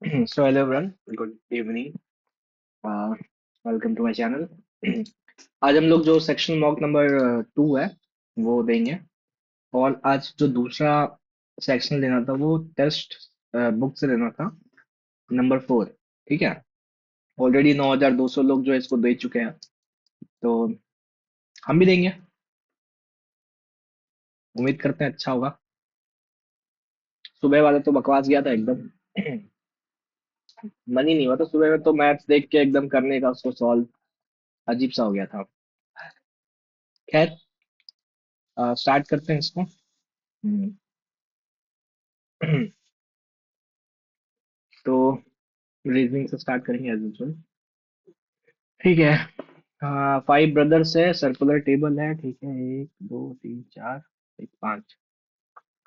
So hello everyone, good evening. uh, welcome to my channel. आज हम लोग जो सेक्शन मॉक नंबर 2 है वो देंगे। और आज जो दूसरा सेक्शन लेना था वो टेस्ट बुक से लेना था, नंबर 4। ठीक है। ऑलरेडी 9,200 लोग जो है इसको दे चुके हैं, तो हम भी देंगे। उम्मीद करते हैं अच्छा होगा। सुबह वाला तो बकवास गया था एकदम। मन ही नहीं हुआ था सुबह में, तो मैथ्स देख के एकदम करने का उसको सॉल्व अजीब सा हो गया था। खैर, स्टार्ट करते हैं इसको। हम्म, तो रीजनिंग से स्टार्ट करेंगे एज यूजुअल। ठीक है। हाँ, 5 ब्रदर्स है, सर्कुलर टेबल है। ठीक है, 1 2 3 4, एक 5।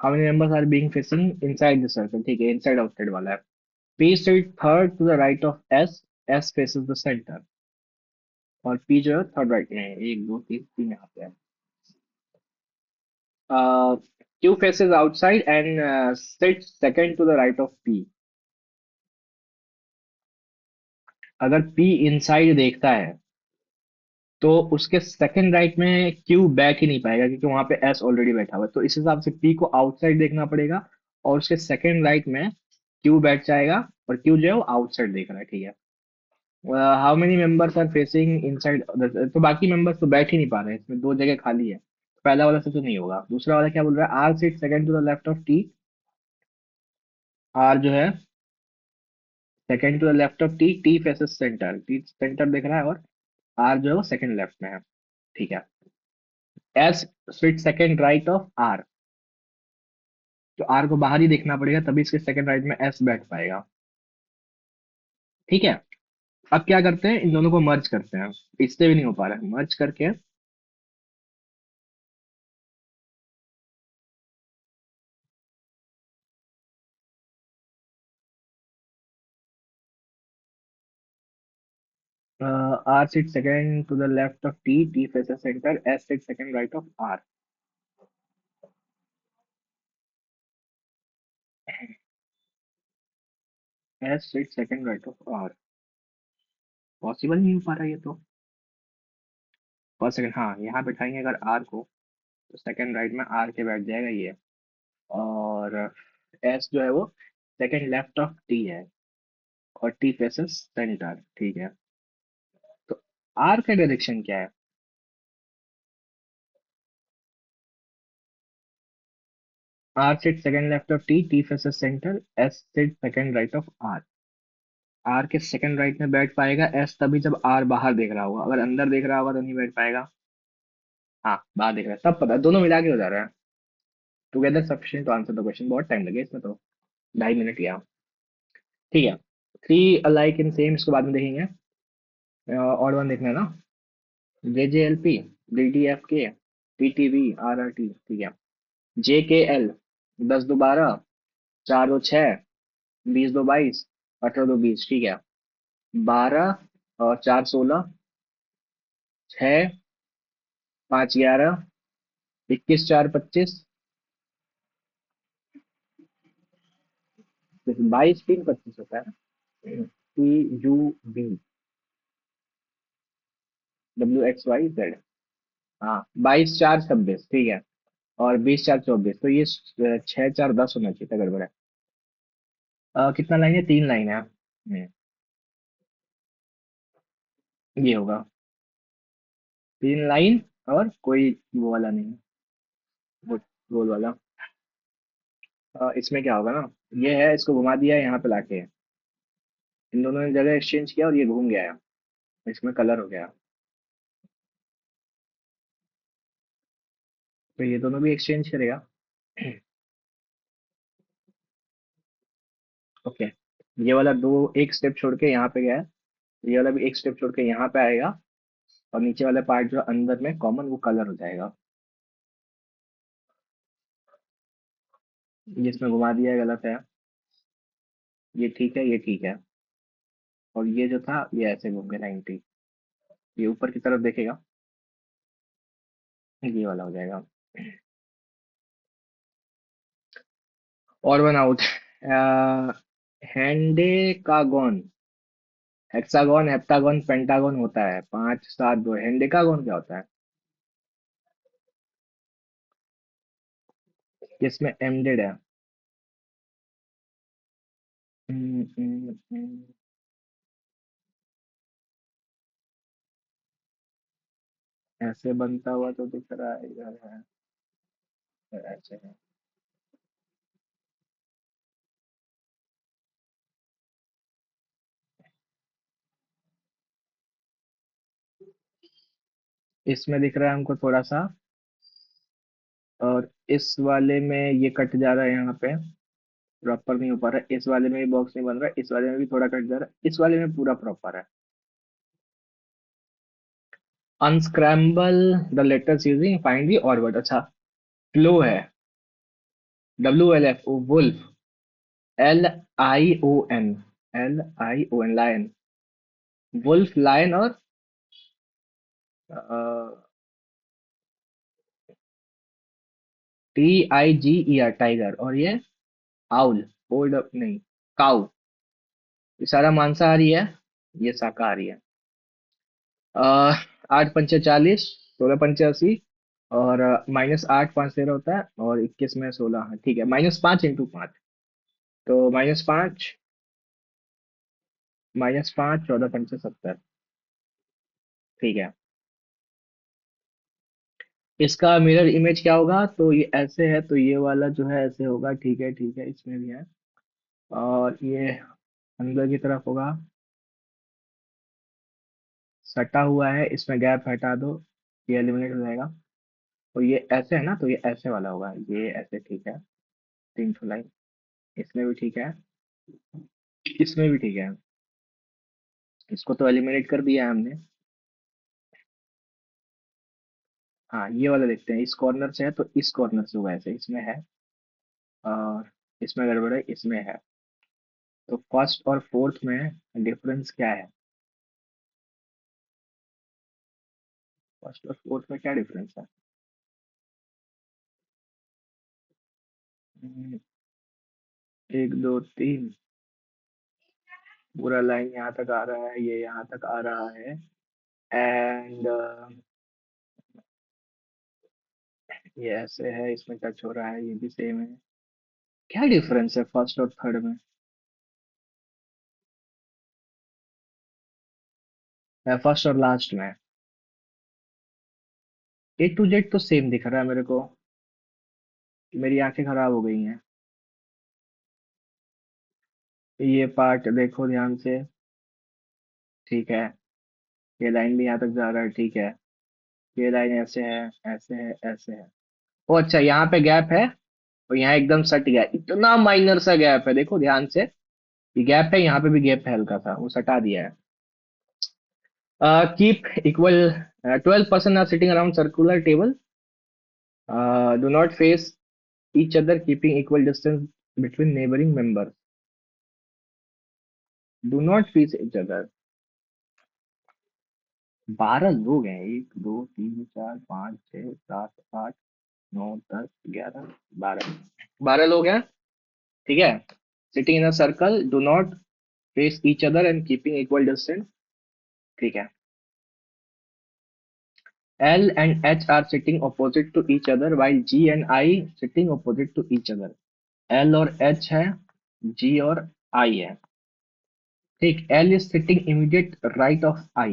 How many members are being facing inside the circle? ठीक है, इनसाइड आउटसाइड वाला है। P sit third to the right of S, S faces the center. और पी जो है थर्ड राइट में है। 1 2 3 3 यहाँ पे है। Q faces outside and sit second to the right of P. अगर पी इनसाइड देखता है तो उसके सेकंड राइट में क्यू बैठ ही नहीं पाएगा, क्योंकि वहां पे एस ऑलरेडी बैठा हुआ है। तो इस हिसाब से पी को आउटसाइड देखना पड़ेगा, और उसके सेकंड राइट में क्यू बैठ जाएगा, और क्यू जो है वो आउटसाइड देख रहा है। ठीक है। How many members are facing inside? तो बाकी मेंबर्स तो बैठ ही नहीं पा रहे हैं, इसमें 2 जगह खाली है। पहला वाला से तो नहीं होगा। दूसरा वाला क्या बोल रहा है? R sit second to the left of T. R जो है second to the left of T, T faces center, T center देख रहा है, और आर जो है वो सेकंड लेफ्ट में है। ठीक है। S sit second right of R. तो आर को बाहर ही देखना पड़ेगा, तभी इसके सेकंड राइट में एस बैठ पाएगा। ठीक है। अब क्या करते हैं, इन दोनों को मर्ज करते हैं। इससे भी नहीं हो पा रहा है, मर्ज करके R sit second to the left of T, T faces center, S sit second right of R. S sit second right of R. Possible नहीं हो पा रहा ये तो। फर्स्ट सेकंड, हाँ, यहाँ बैठाएंगे अगर आर को, तो सेकंड राइट में आर के बैठ जाएगा ये। और एस जो है वो सेकंड लेफ्ट ऑफ टी है, और टी फेसेस सेंटर। ठीक है। तो आर का डायरेक्शन क्या है? R sit second left of T, T faces center, S sit second right of R. R के सेकंड राइट में बैठ पाएगा एस तभी जब आर बाहर देख रहा होगा। अगर अंदर देख रहा होगा तो नहीं बैठ पाएगा। हाँ, बाहर देख रहा है तब पता है, दोनों मिला के हो जा रहा है। Together sufficient to answer the question. बहुत टाइम लगे इसमें तो, 2.5 मिनट लिया। ठीक है। थ्री अलाइक इन सेम, इसको बाद में देखेंगे। और वन देखना है ना। J J L P, D D F K, T T V, R R T. ठीक है। जे के एल, 10 2 12, 4 2 6, 20 2 22, 18 2 20। ठीक है। 12 और 4 16, 6 5 11, 21 4 25, 22 3 25 होता है ना। T U B W X Y Z. हाँ, 22 4 26। ठीक है। और 20 4 24, तो ये 6 4 10 होना चाहिए था, गड़बड़ है। कितना लाइन है? 3 लाइन है। ये होगा 3 लाइन, और कोई वो वाला नहीं है, वो गोल वाला। इसमें क्या होगा ना, ये है, इसको घुमा दिया है यहाँ पे लाके, इन दोनों ने जगह एक्सचेंज किया और ये घूम गया है, इसमें कलर हो गया। तो ये दोनों भी एक्सचेंज करेगा। ओके। ये वाला दो, एक स्टेप छोड़ के यहाँ पे गया है। ये वाला भी एक स्टेप छोड़ के यहाँ पे आएगा, और नीचे वाला पार्ट जो अंदर में कॉमन, वो कलर हो जाएगा। ये इसमें घुमा दिया है, गलत है। ये ठीक है, ये ठीक है। और ये जो था ये ऐसे घूम गया 90। ये ऊपर की तरफ देखेगा, ये वाला हो जाएगा। और one out. Hendecagon, hexagon, heptagon, pentagon होता है, पांच सात दो। हेंडेकागोन क्या होता है? किसमें एमडेड है? हम्म, ऐसे बनता हुआ तो दिख रहा है, इधर है, ऐसे है। इसमें दिख रहा है हमको थोड़ा सा, और इस वाले में ये कट जा रहा है यहाँ पे, प्रॉपर नहीं हो पा रहा है। इस वाले में भी बॉक्स नहीं बन रहा है, इस वाले में भी थोड़ा कट जा रहा है, इस वाले में पूरा प्रॉपर है। Unscramble the letters using find the odd word, अच्छा। फ्लो है, WLF, wolf, LION, LION, lion, wolf, lion, और TIGER, टाइगर, और ये आउल, ओल्ड नहीं, काउ। ये सारा मांसाहारी है, ये शाकाहारी है। आठ पंचे 40, 16 पंचे 80, और -8 5 13 होता है, और 21 में 16, हाँ ठीक है, -5 इंटू 5, तो -5, -5, 14 पंचे 70, ठीक है। इसका मिरर इमेज क्या होगा? तो ये ऐसे है, तो ये वाला जो है ऐसे होगा, ठीक है ठीक है, इसमें भी है। और ये अंदर की तरफ होगा, सटा हुआ है, इसमें गैप हटा दो, ये एलिमिनेट हो जाएगा। तो ये ऐसे है ना, तो ये ऐसे वाला होगा, ये ऐसे, ठीक है। 3 ठो लाइन, इसमें भी ठीक है, इसमें भी ठीक है। इसको तो एलिमिनेट कर दिया है हमने। हाँ, ये वाला देखते हैं, इस कॉर्नर से है तो इस कॉर्नर से होगा ऐसे, इसमें है, और इसमें गड़बड़ है, इसमें है। तो फर्स्ट और फोर्थ में डिफरेंस क्या है? फर्स्ट और फोर्थ में क्या डिफरेंस है? हम्म, 1 2 3, पूरा लाइन यहाँ तक आ रहा है, ये यहाँ तक आ रहा है, एंड ये ऐसे है, इसमें टच हो रहा है, ये भी सेम है। क्या डिफरेंस है फर्स्ट और थर्ड में? फर्स्ट और लास्ट में A to Z तो सेम दिख रहा है मेरे को। मेरी आंखें खराब हो गई हैं। ये पार्ट देखो ध्यान से, ठीक है। ये लाइन भी यहाँ तक जा रहा है, ठीक है। ये लाइन ऐसे है, ऐसे है, ऐसे है। ओ अच्छा, यहाँ पे गैप है, और यहाँ एकदम सट गया, इतना माइनर सा गैप है, देखो ध्यान से। ये गैप है, यहाँ पे भी गैप है हल्का सा, वो सटा दिया है। Keep equal, 12 person are sitting around circular table, do not face each other, keeping equal distance between neighboring members. Do not face each other. 12 लोग हैं, 1 2 3 4 5 6 7 8 9 10 11 12, 12 लोग हैं, ठीक है। Sitting in a circle, do not face each other and keeping equal distance, ठीक है। L and H are sitting opposite to each other while G and I sitting opposite to each other. L और H है, G और I है, ठीक। L is sitting immediate right of I,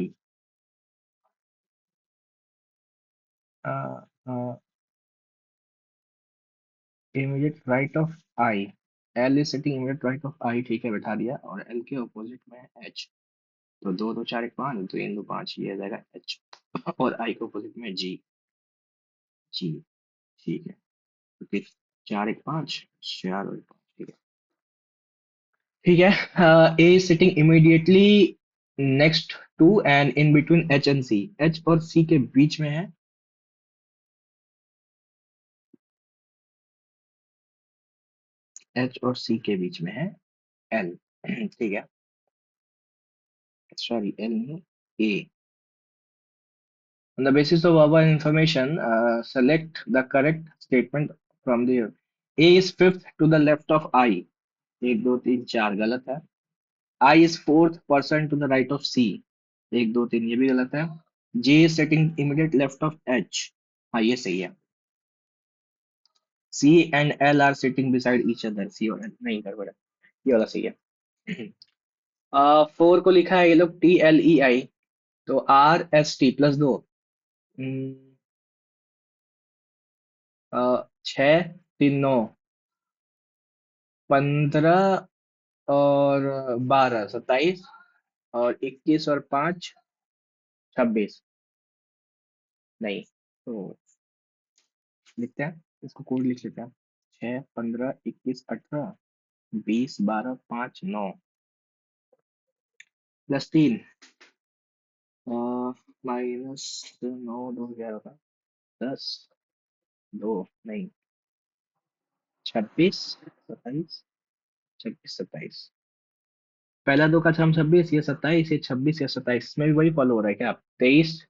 immediate right of I. L is sitting immediate right of I, ठीक है, बैठा दिया। और एल के अपोजिट में है एच, तो 2 2 4 1 5, 2 3 2 5, ये आ जाएगा एच। और आई के अपोजिट में जी, जी, ठीक है। तो फिर 4 1 5, 4 और 1 5, ठीक है, ठीक है। A sitting immediately next to and in between H and C, H और सी के बीच में है, एच और सी के बीच में है एल, ठीक है। सॉरी, एल नहीं, ए। On the basis of our information, select the correct statement from there. A is fifth to the left of I. एक दो तीन चार गलत है। I is fourth person to the right of C. एक दो तीन ये भी गलत है। J is sitting immediate left of H. हाँ ये सही है। C and L are sitting beside each other. C और एल नहीं, गड़बड़ है। ये वाला सही है। फोर को लिखा है ये लोग TLEI, तो RST+2। छः, तीन, नौ, 15 और 12, 27, और 21 और 5, 26। नहीं, तो लिखते हैं, इसको कोड लिख लेते हैं। 6, 15, 21, 18, 20, 12, 5, 9 +3, -9, 2, 11 का 10, 2 नहीं, 26, 27, 26, 27। पहला दो का छम 26, ये 27, ये 26 या 27, इसमें भी वही फॉलो हो रहा है क्या? 23,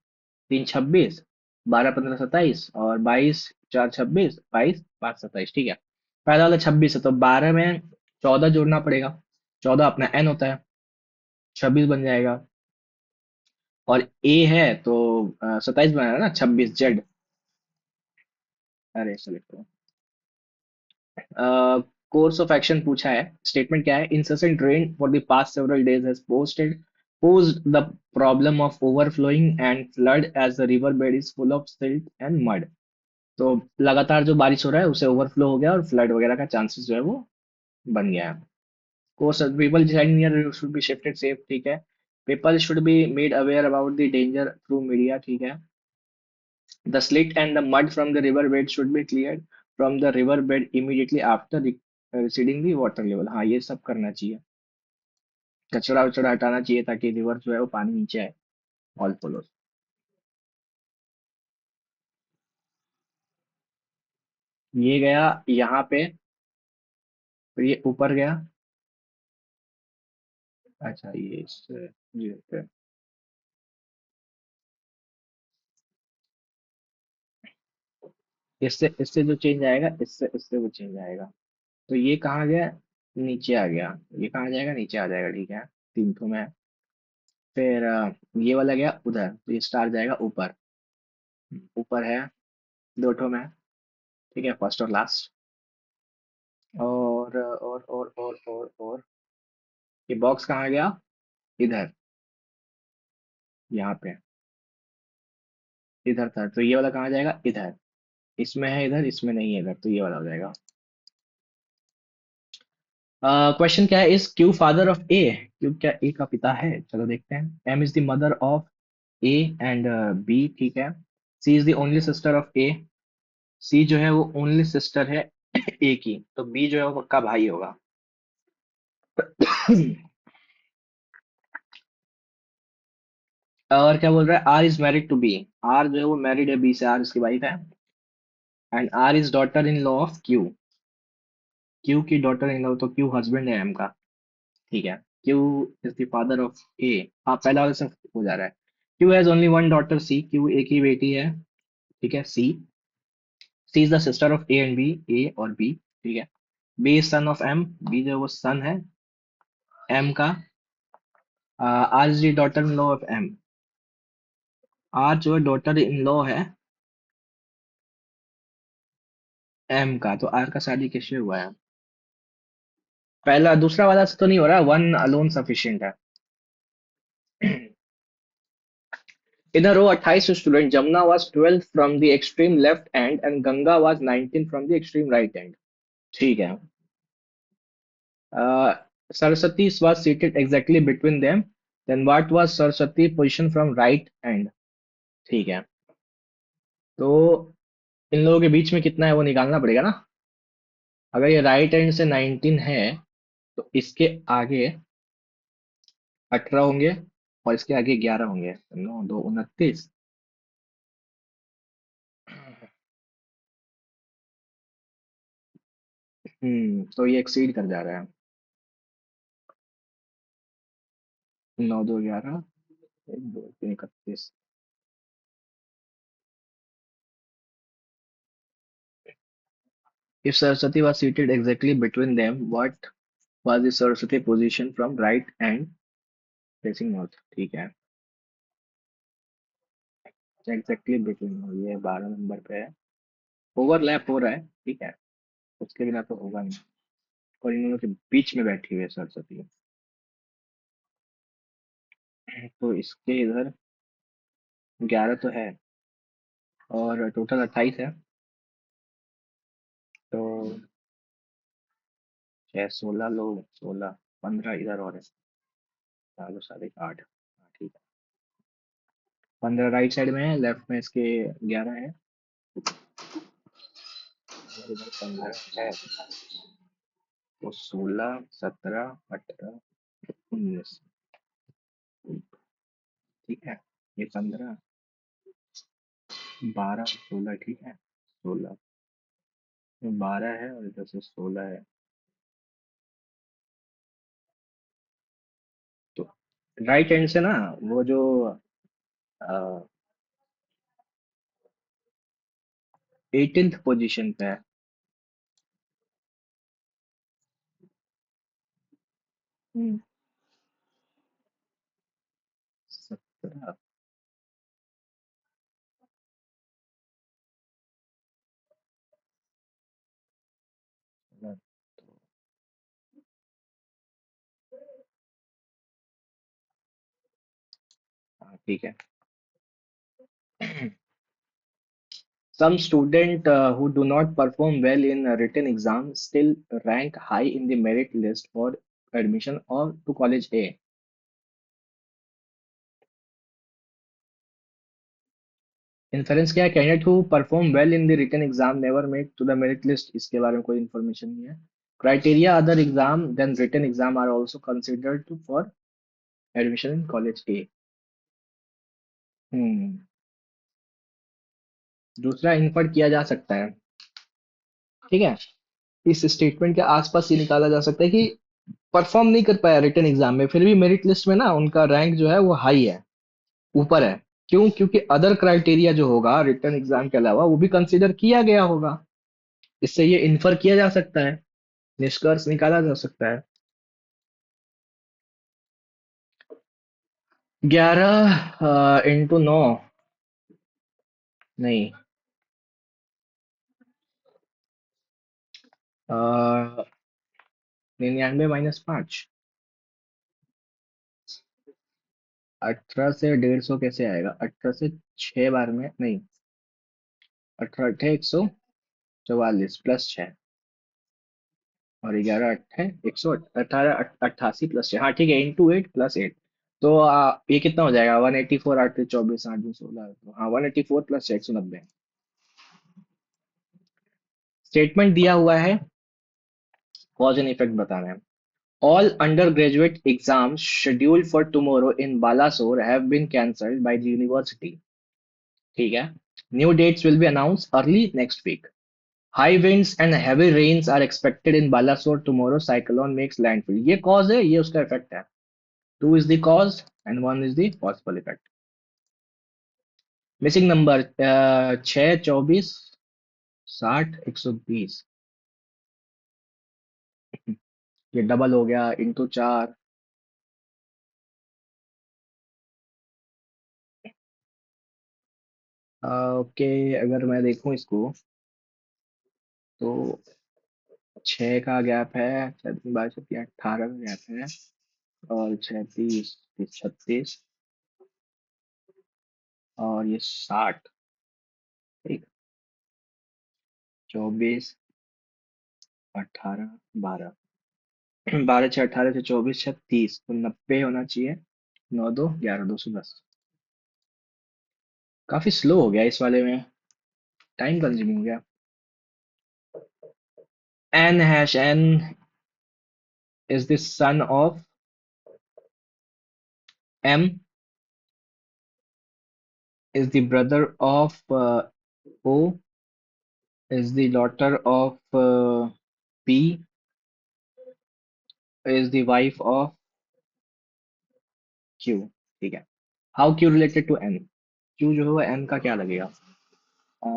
3, 26, 12, 15, 27 और 22, 4, 26, 22, 5, 27। ठीक है। पहला वाला 26 है, तो 12 में 14 जोड़ना पड़ेगा। 14 अपना n होता है, 26 बन जाएगा। और a है तो 27 बनाएगा ना, 26 जेड। अरे सेलेक्ट। कोर्स ऑफ एक्शन पूछा है। स्टेटमेंट क्या है? Incessant rain for the past several days has posed the problem of overflowing and flood as the river bed is full of silt and mud। तो लगातार जो बारिश हो रहा है उसे ओवरफ्लो हो गया और फ्लड वगैरह का चांसेस जो है वो बन गया है। Course people decide near should be shifted safe. ठीक है। People should be made aware about the danger through media. ठीक है। The slit and the mud from the river bed should be cleared from the river bed immediately after receding the water level। हाँ ये सब करना चाहिए। कचरा वचड़ा हटाना चाहिए ताकि रिवर जो है वो पानी नीचे आए। All follow. ये गया यहाँ पे, फिर ये ऊपर गया। अच्छा ये इससे ये पे। इससे इससे जो चेंज आएगा, इससे इससे वो चेंज आएगा। तो ये कहाँ गया? नीचे आ गया। ये कहाँ जाएगा? नीचे आ जाएगा। ठीक है। तीन ठो में। फिर ये वाला गया उधर, तो ये स्टार जाएगा ऊपर। ऊपर है दो ठो में। ठीक है, फर्स्ट और लास्ट। और ये बॉक्स कहाँ गया? इधर, यहाँ पे। इधर था, तो ये वाला कहाँ जाएगा? इधर। इसमें है इधर, इसमें नहीं है इधर, तो ये वाला हो जाएगा। क्वेश्चन क्या है? Is Q father of A? Q क्या ए का पिता है? चलो देखते हैं। M is the mother of A and B. ठीक है। C is the only sister of A. C जो है वो ओनली सिस्टर है ए की, तो बी जो है वो पक्का भाई होगा। और क्या बोल रहा है? R is married to B. R जो है वो मैरिड है बी से, आर इसकी वाइफ है। And R is daughter in law of Q. Q की डॉटर इन लॉ, तो क्यू हस्बैंड है एम का। ठीक है। Q is the father of A. हाँ पहला वाला सब हो जा रहा है। Q has only one daughter C. Q एक ही बेटी है। ठीक है। C, C is the sister of A and B. A और बी। ठीक है। B is son of M. B जो है वो सन है एम का। R is the daughter in law of M. R जो है डॉटर इन लॉ है एम का, तो आर का शादी किससे हुआ है? पहला दूसरा वाला से तो नहीं हो रहा, वन अलोन सफिशिएंट है। इधर row 28 student, Jamuna was 12 from the extreme left end and Ganga was 19 from the extreme right end. ठीक है। Saraswati was seated exactly between them, then what was Saraswati position from right end. ठीक है। तो इन लोगों के बीच में कितना है वो निकालना पड़ेगा ना। अगर ये राइट एंड से 19 है, तो इसके आगे 18 होंगे और इसके आगे 11 होंगे। 9, 2, 29। तो ये एक्सीड कर जा रहा है। 9, 2, 11, 1, 2, 3, 31। If Saraswati was seated exactly between them, what? was the Saraswati position from right and facing north, ठीक है। एग्जैक्टली बिटवीन, ये 12 नंबर पे है। ओवरलैप हो रहा है, ठीक है। उसके बिना तो होगा नहीं। और इन दोनों के बीच में बैठी हुई है सरस्वती। तो इसके इधर 11 तो है, और टोटल 28 है। तो 6 16 लोग, 16 15 इधर और है। 4 साढ़े 8, हाँ ठीक है। 15 राइट साइड में है, लेफ्ट में इसके 11 है, और इधर 15 है। तो 16 17 18 19, ठीक है। ये 15 12 16, ठीक है। 16, 12 है और इधर से 16 है। तो राइट हैंड से ना, वो जो 18th पोजीशन पे है। हम्म, 17, तो हाँ ठीक है। Some student who do not perform well in a written exam still rank high in the merit list for admission or to college A. Inference क्या है? Candidate who perform well in the written exam never make to the merit list, इसके बारे में कोई information नहीं है। Criteria other exam than written exam are also considered to for admission in college A. Hmm, दूसरा infer किया जा सकता है, ठीक है। इस स्टेटमेंट के आसपास ये निकाला जा सकता है कि परफॉर्म नहीं कर पाया रिटन एग्जाम में, फिर भी मेरिट लिस्ट में ना उनका रैंक जो है वो हाई है, ऊपर है। क्यों? क्योंकि अदर क्राइटेरिया जो होगा रिटन एग्जाम के अलावा वो भी कंसीडर किया गया होगा। इससे ये इन्फर किया जा सकता है, निष्कर्ष निकाला जा सकता है। 11 इंटू 9, नहीं, 99 - 5, 18 से 150 कैसे आएगा? 18 से 6 बार में नहीं, 18 अट्ठे 144 +6, और 11 अट्ठे 118, 88 +6, हाँ ठीक है, × 8 + 8। तो ये कितना हो जाएगा? 184, 8 24, 8 2 16, तो हाँ 184 + 190। स्टेटमेंट दिया हुआ है, कॉज एंड इफेक्ट बताना है। All undergraduate exams scheduled for tomorrow in Balasore have been cancelled by the university. ठीक है। New dates will be announced early next week. High winds and heavy rains are expected in Balasore tomorrow. Cyclone makes landfall. ये cause है, ये उसका effect है। Two is the cause and one is the possible effect. Missing number 6 24 60 120, ये double हो गया, into 4। Okay, अगर मैं देखूं इसको, तो 6 का गैप है, 18 का गैप है, और 36 36, और ये 60, ठीक। 24 18 12, 12 6 18 से 24 36, तो 90 होना चाहिए। 9 2 11 210। काफी स्लो हो गया इस वाले में, टाइम कंज्यूमिंग हो गया। N is the son of M, is the brother of O, is the daughter of P, is the wife of Q, ठीक है। How Q related to N? Q जो है वो N का क्या लगेगा? Uh,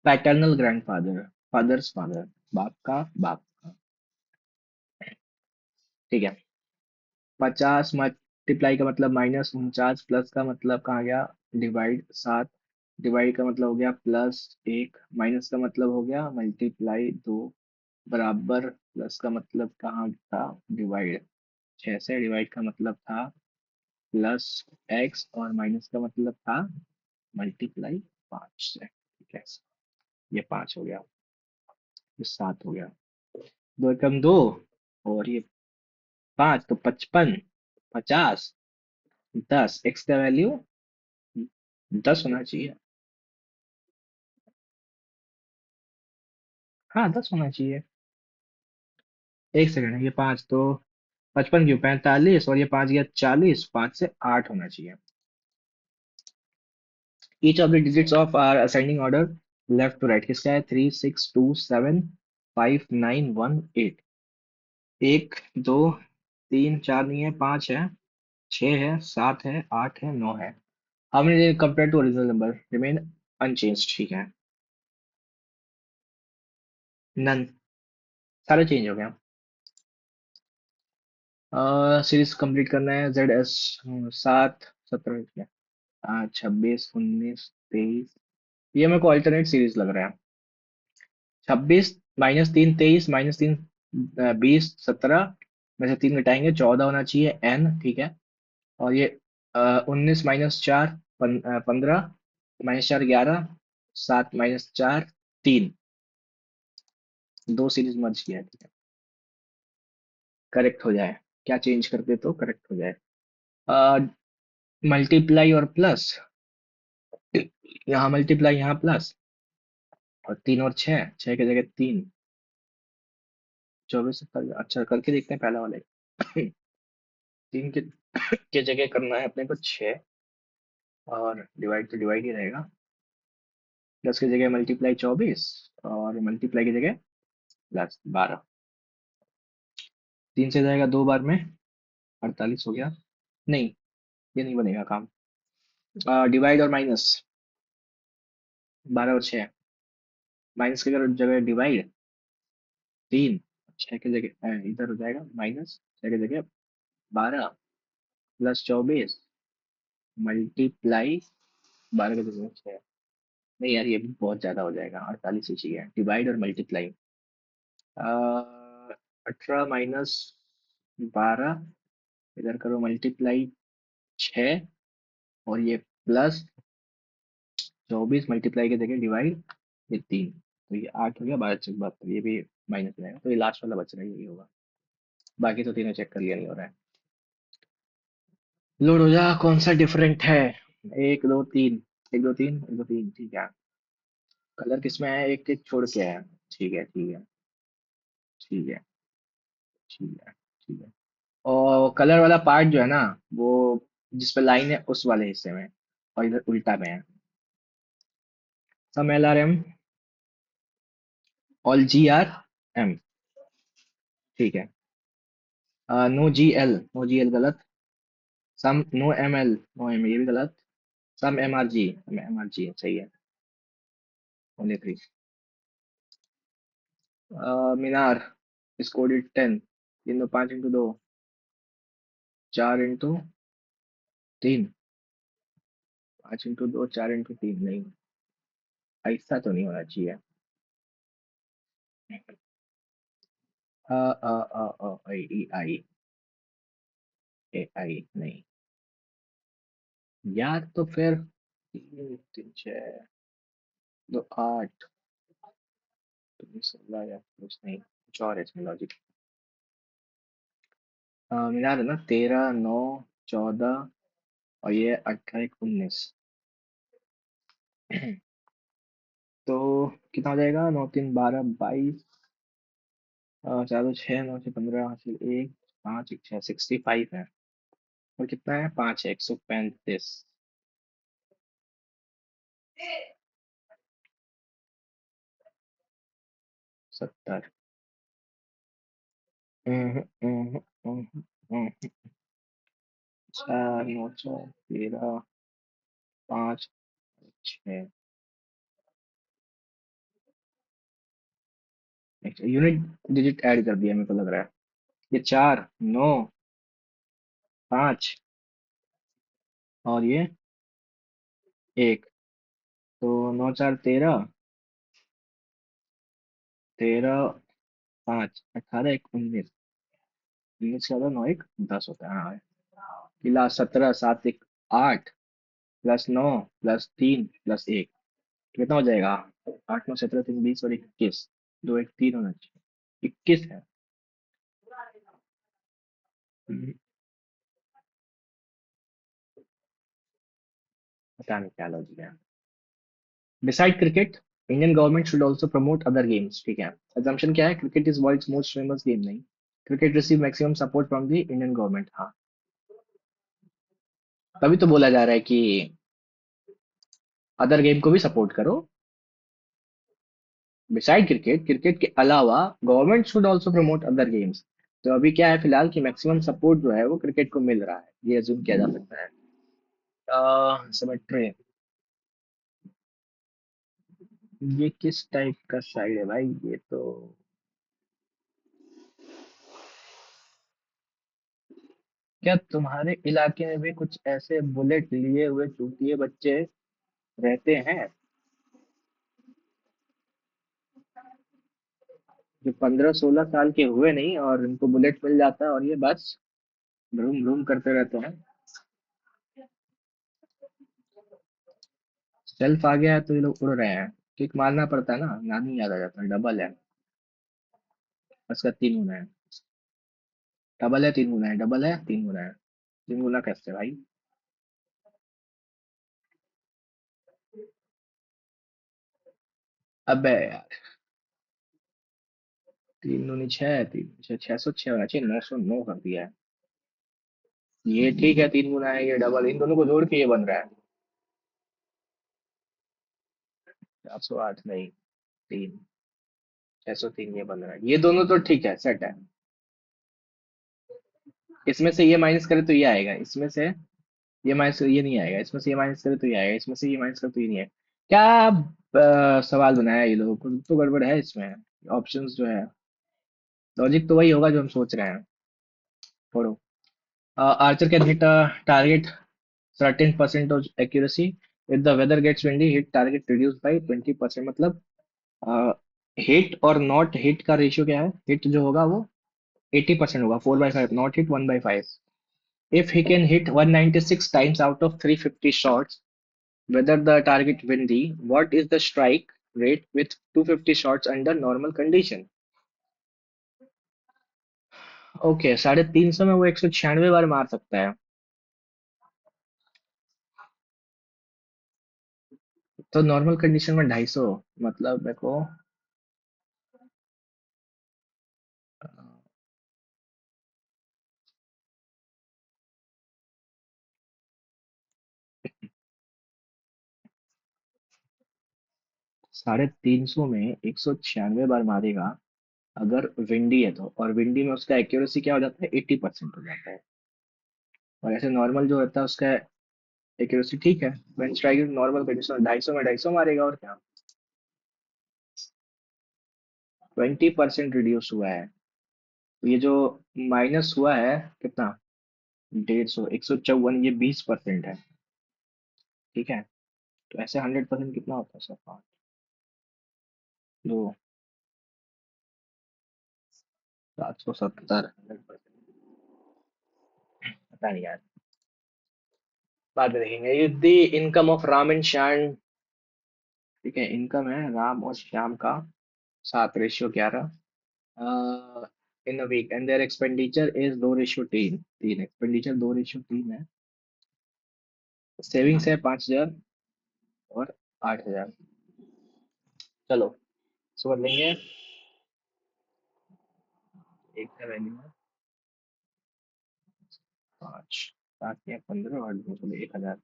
paternal grandfather, father's father, बाप का बाप का। ठीक है। 50 मल्टीप्लाई का मतलब माइनस 49, प्लस का मतलब कहाँ गया, डिवाइड 7, डिवाइड का मतलब हो गया +1, माइनस का मतलब हो गया मल्टीप्लाई 2, बराबर, प्लस का मतलब कहाँ था, डिवाइड 6 से, डिवाइड का मतलब था +x, और माइनस का मतलब था मल्टीप्लाई 5 से। ठीक है, ये 5 हो गया, ये 7 हो गया, दो एकम दो, और ये 5, तो 55, 50, 10, x का वैल्यू 10 होना चाहिए। हाँ, 10 होना चाहिए। एक सेकंड है, ये 5 तो 55 क्यों, 45, और ये 5 गया 40, 5 से 8 होना चाहिए। Each of the digits of are ascending order left to right किसका है, 3 6 2 7 5 9 1 8। एक, दो, तीन, चार नहीं है, 5 है, 6 है, 7 है, 8 है, 9 है। How many compare to original number remain unchanged. ठीक है, नन, सारे चेंज हो गया। सीरीज कंप्लीट करना है, ZS 7 17 26 19 23। ये मेरे को अल्टरनेट सीरीज लग रहा है। 26 -3 23, -3 20 17, में से 3 घटाएंगे 14 होना चाहिए, n। ठीक है। और ये 19 -4 15, -4 11, 7 -4 3, दो सीरीज मर्ज किया है। ठीक है, करेक्ट हो जाए, क्या चेंज करते तो करेक्ट हो जाए। मल्टीप्लाई और प्लस, यहाँ मल्टीप्लाई यहाँ प्लस, और 3 और 6, 6 की जगह 3, 24 अच्छा करके देखते हैं पहला वाले। 3 के जगह करना है अपने को 6, और डिवाइड तो डिवाइड ही रहेगा, प्लस की जगह मल्टीप्लाई 24, और मल्टीप्लाई की जगह +12। 3 से जाएगा 2 बार में, 48 हो गया। नहीं, ये नहीं बनेगा काम। डिवाइड और माइनस, 12 और 6, माइनस की जगह डिवाइड 3, 6 की जगह इधर हो जाएगा माइनस, 6 की जगह 12, +24, मल्टीप्लाई 12 की जगह 6। नहीं यार, ये भी बहुत ज्यादा हो जाएगा, 48 ही चाहिए, डिवाइड और मल्टीप्लाई। 18 - 12, इधर करो मल्टीप्लाई 6, और ये +24, मल्टीप्लाई की जगह डिवाइड, ये 3, तो ये 8 हो गया, 12 - 72, ये भी माइनस में आएगा, तो ये लास्ट वाला बच रहा है, यही होगा। बाकी तो तीनों चेक कर लिया, नहीं हो रहा है। लोड हो जा, कौन सा डिफरेंट है। 1 2 3, 1 2 3, 1 2 3, ठीक है। कलर किसमें है, एक एक छोड़ के है। ठीक है, ठीक है, ठीक है, ठीक है, ठीक है। और कलर वाला पार्ट जो है ना, वो जिस पे लाइन है उस वाले हिस्से में, और इधर उल्टा में है। सम LRM, ऑल GRM। ठीक है। नो GL, नो GL गलत। सम नो ML, नो M ये भी गलत। सम MRG, MRG सही है, ओनली 3। मीनार स्कोर्ड 10, 5 × 2, 4 × 3, 5 × 2, 4 × 3, नहीं, ऐसा तो नहीं होना चाहिए। आई नहीं यार, तो फिर 3 3 6 2 8, तो 16 या कुछ नहीं, कुछ और है इसमें लॉजिक। मिला है ना, 13 9 14, और ये 18 1 19। तो कितना हो जाएगा, 9 3 12 22, 4 2 6 9 6 15, 1 5 1 6 65 है। और कितना है, 5 है, 135। 70। 4 9 4 13 5 6। यूनिट डिजिट ऐड कर दिया मेरे को लग रहा है। ये 4, 9, 5 और ये 1। तो 9 4 13, 13, 5 18 1 19, 19 का 9 1 10 होता है, हाँ। किला 17 7 1 8 +9 +3 +1 कितना हो जाएगा? 8 9 17 3 20 और 21, 2 1 3 होना चाहिए, 21 है। हम्म, पता नहीं क्या लॉजिक है। Beside cricket, Indian government should also promote other games, ठीक है। assumption क्या है? Cricket is world's most famous game, नहीं। Cricket receive maximum support from the Indian government, हाँ। तभी तो बोला जा रहा है कि अदर गेम को भी सपोर्ट करो। बिसाइड क्रिकेट, क्रिकेट के अलावा government should also promote other games. तो अभी क्या है फिलहाल कि मैक्सिमम सपोर्ट जो है वो क्रिकेट को मिल रहा है, ये अज्यूम किया जा सकता है। सिमेट्री, ये किस टाइप का साइड है भाई? ये तो क्या तुम्हारे इलाके में भी कुछ ऐसे बुलेट लिए हुए चूतिए बच्चे रहते हैं जो 15 16 साल के हुए नहीं और इनको बुलेट मिल जाता है और ये बस घूम घूम करते रहते हैं? सेल्फ आ गया है तो ये लोग उड़ रहे हैं। किक मारना पड़ता है ना, नानी याद आ जाता है। डबल है, उसका 3 गुना है। डबल है 3 गुना है, डबल है 3 गुना है। 3 गुना कैसे भाई? अबे यार, 3 दूनी 6, 606 होना चाहिए, 909 कर दिया है। ये ठीक है, 3 गुना है, ये डबल, इन दोनों को जोड़ के ये बन रहा है 408 नहीं, 3, 603 ये बन रहा है। ये दोनों तो ठीक है, सेट है। इसमें से ये माइनस करे तो ये आएगा, इसमें से ये माइनस ये नहीं आएगा, इसमें से ये माइनस करे तो ये आएगा, इसमें से ये माइनस करे तो ये नहीं आएगा। क्या सवाल बनाया है ये लोगों को? कुछ तो गड़बड़ है इसमें। ऑप्शंस जो है, लॉजिक तो वही होगा जो हम सोच रहे हैं। छोड़ो। Archer can hit a target certain percent of accuracy if the weather gets windy, hit target reduced by 20%। मतलब हिट और नॉट हिट का रेशियो क्या है? हिट जो होगा वो 80% होगा, 4/5, not hit 1/5। If he can hit 196 times out of 350 shots, whether the target windy, what is the strike rate with 250 shots under normal condition? Okay, 350 में वो 196 बार मार सकता है। तो नॉर्मल कंडीशन में 250, मतलब मेरे को 350 में 196 बार मारेगा अगर विंडी है तो। और विंडी में उसका एक्यूरेसी क्या हो जाता है? 80% हो जाता है। और ऐसे नॉर्मल जो होता है उसका एक्यूरेसी ठीक है। वेन स्ट्राइक नॉर्मल कंडीशन 250 में 250 मारेगा, और क्या। 20% रिड्यूस हुआ है। तो ये जो माइनस हुआ है कितना? 150, 154, ये 20% है। ठीक है। तो ऐसे 100% कितना होता है सर? 2, 770, 100%। पता नहीं यार, बाद में देखेंगे। ये the income of Ram and Shyam, ठीक है। इनकम है राम और श्याम का 7/11 in a week, and their expenditure is 2/3। तीन एक्सपेंडिचर 2/3 है। सेविंग्स है 5,000 और 8,000। चलो समझ लेंगे। एक है वैल्यू है 5, 7 या 15 और 2, चलो 1,000।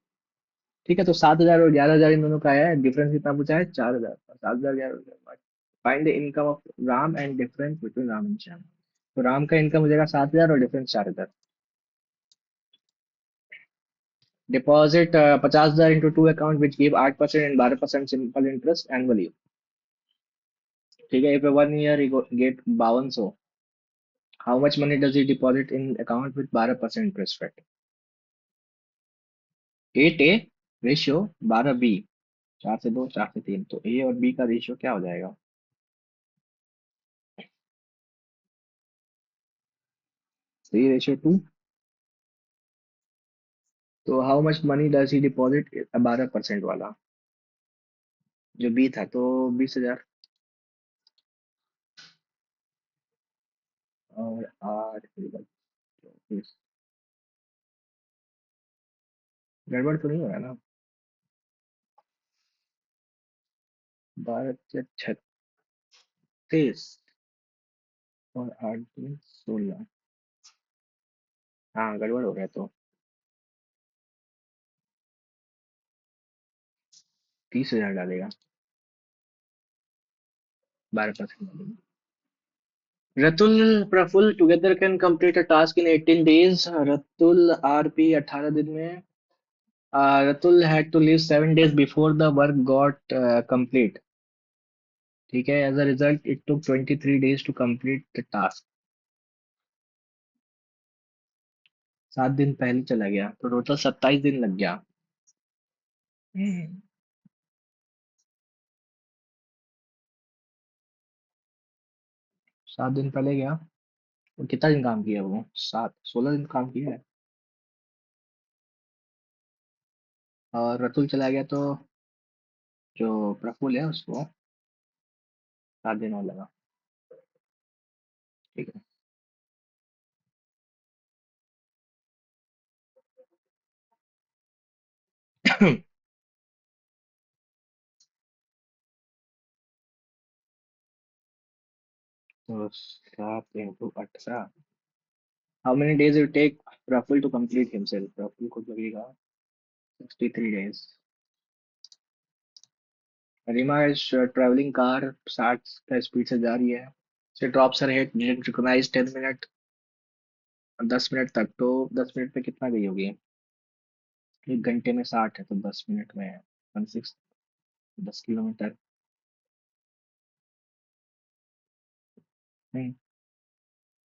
ठीक है, तो 7,000 और 11,000 इन दोनों का है। डिफरेंस कितना पूछा है? 4,000। 7,000 11,000। Find the income of Ram and difference between Ram and Shyam. तो राम का इनकम हो जाएगा 7,000 और difference 4,000। Deposit 50,000 into two account which give 8% and 12% simple interest annually। ठीक है, if a 1 year you get 5200, how much money does he deposit in account with 12% interest rate? 8A ratio 12B, 4 से 2, 4 से 3, तो ए और B का ratio क्या हो जाएगा? 3:2। तो how much money does he deposit, 12% वाला जो बी था, तो 20,000। और आर 24। गड़बड़ तो नहीं होगा ना? 12 या 36 और 8 3 16। हाँ, गड़बड़ हो गया तो 30,000 डालेगा, 12% डालेगा। Ratul Praful together can complete a task in 18 days. Ratul RP 18 दिन में। Ratul had to leave 7 days before the work got complete. ठीक है, as a result it took 23 days to complete the task. 7 दिन पहले चला गया तो टोटल 27 दिन लग गया। हम्म, 7 दिन पहले गया। और कितना दिन काम किया वो? 16 दिन काम किया है। और रतुल चला गया तो जो प्रफुल है उसको 7 दिन और लगा। ठीक है। तो 7 × 18। How many days it take Praful to complete himself? Praful को लगेगा 63 days। Reema is travelling car 60 का स्पीड से जा रही है। She drops her head didn't recognize 10 minute, 10 minute तक, तो 10 मिनट में कितना गई होगी? 1 घंटे में 60 है तो 10 मिनट में 16, 10 kilometre.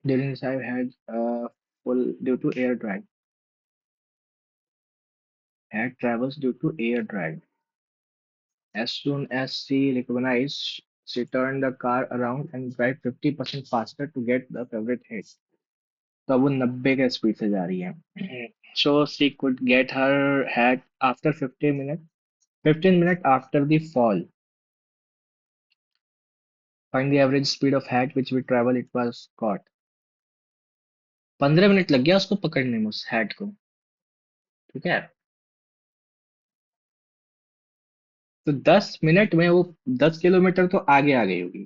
During this I had full due to air drag, had travels due to air drag. As soon as she recognized, she turned the car around and drive 50% faster to get the favorite hit. तो अब वो 90 के speed से जा रही है। So she could get her hat after 15 minutes after the fall. Find the average speed of hat which we travel it was caught. 15 minute लग गया उसको पकड़ने में उस हैट को। ठीक है, तो 10 मिनट में वो 10 किलोमीटर तो आगे आ गई होगी।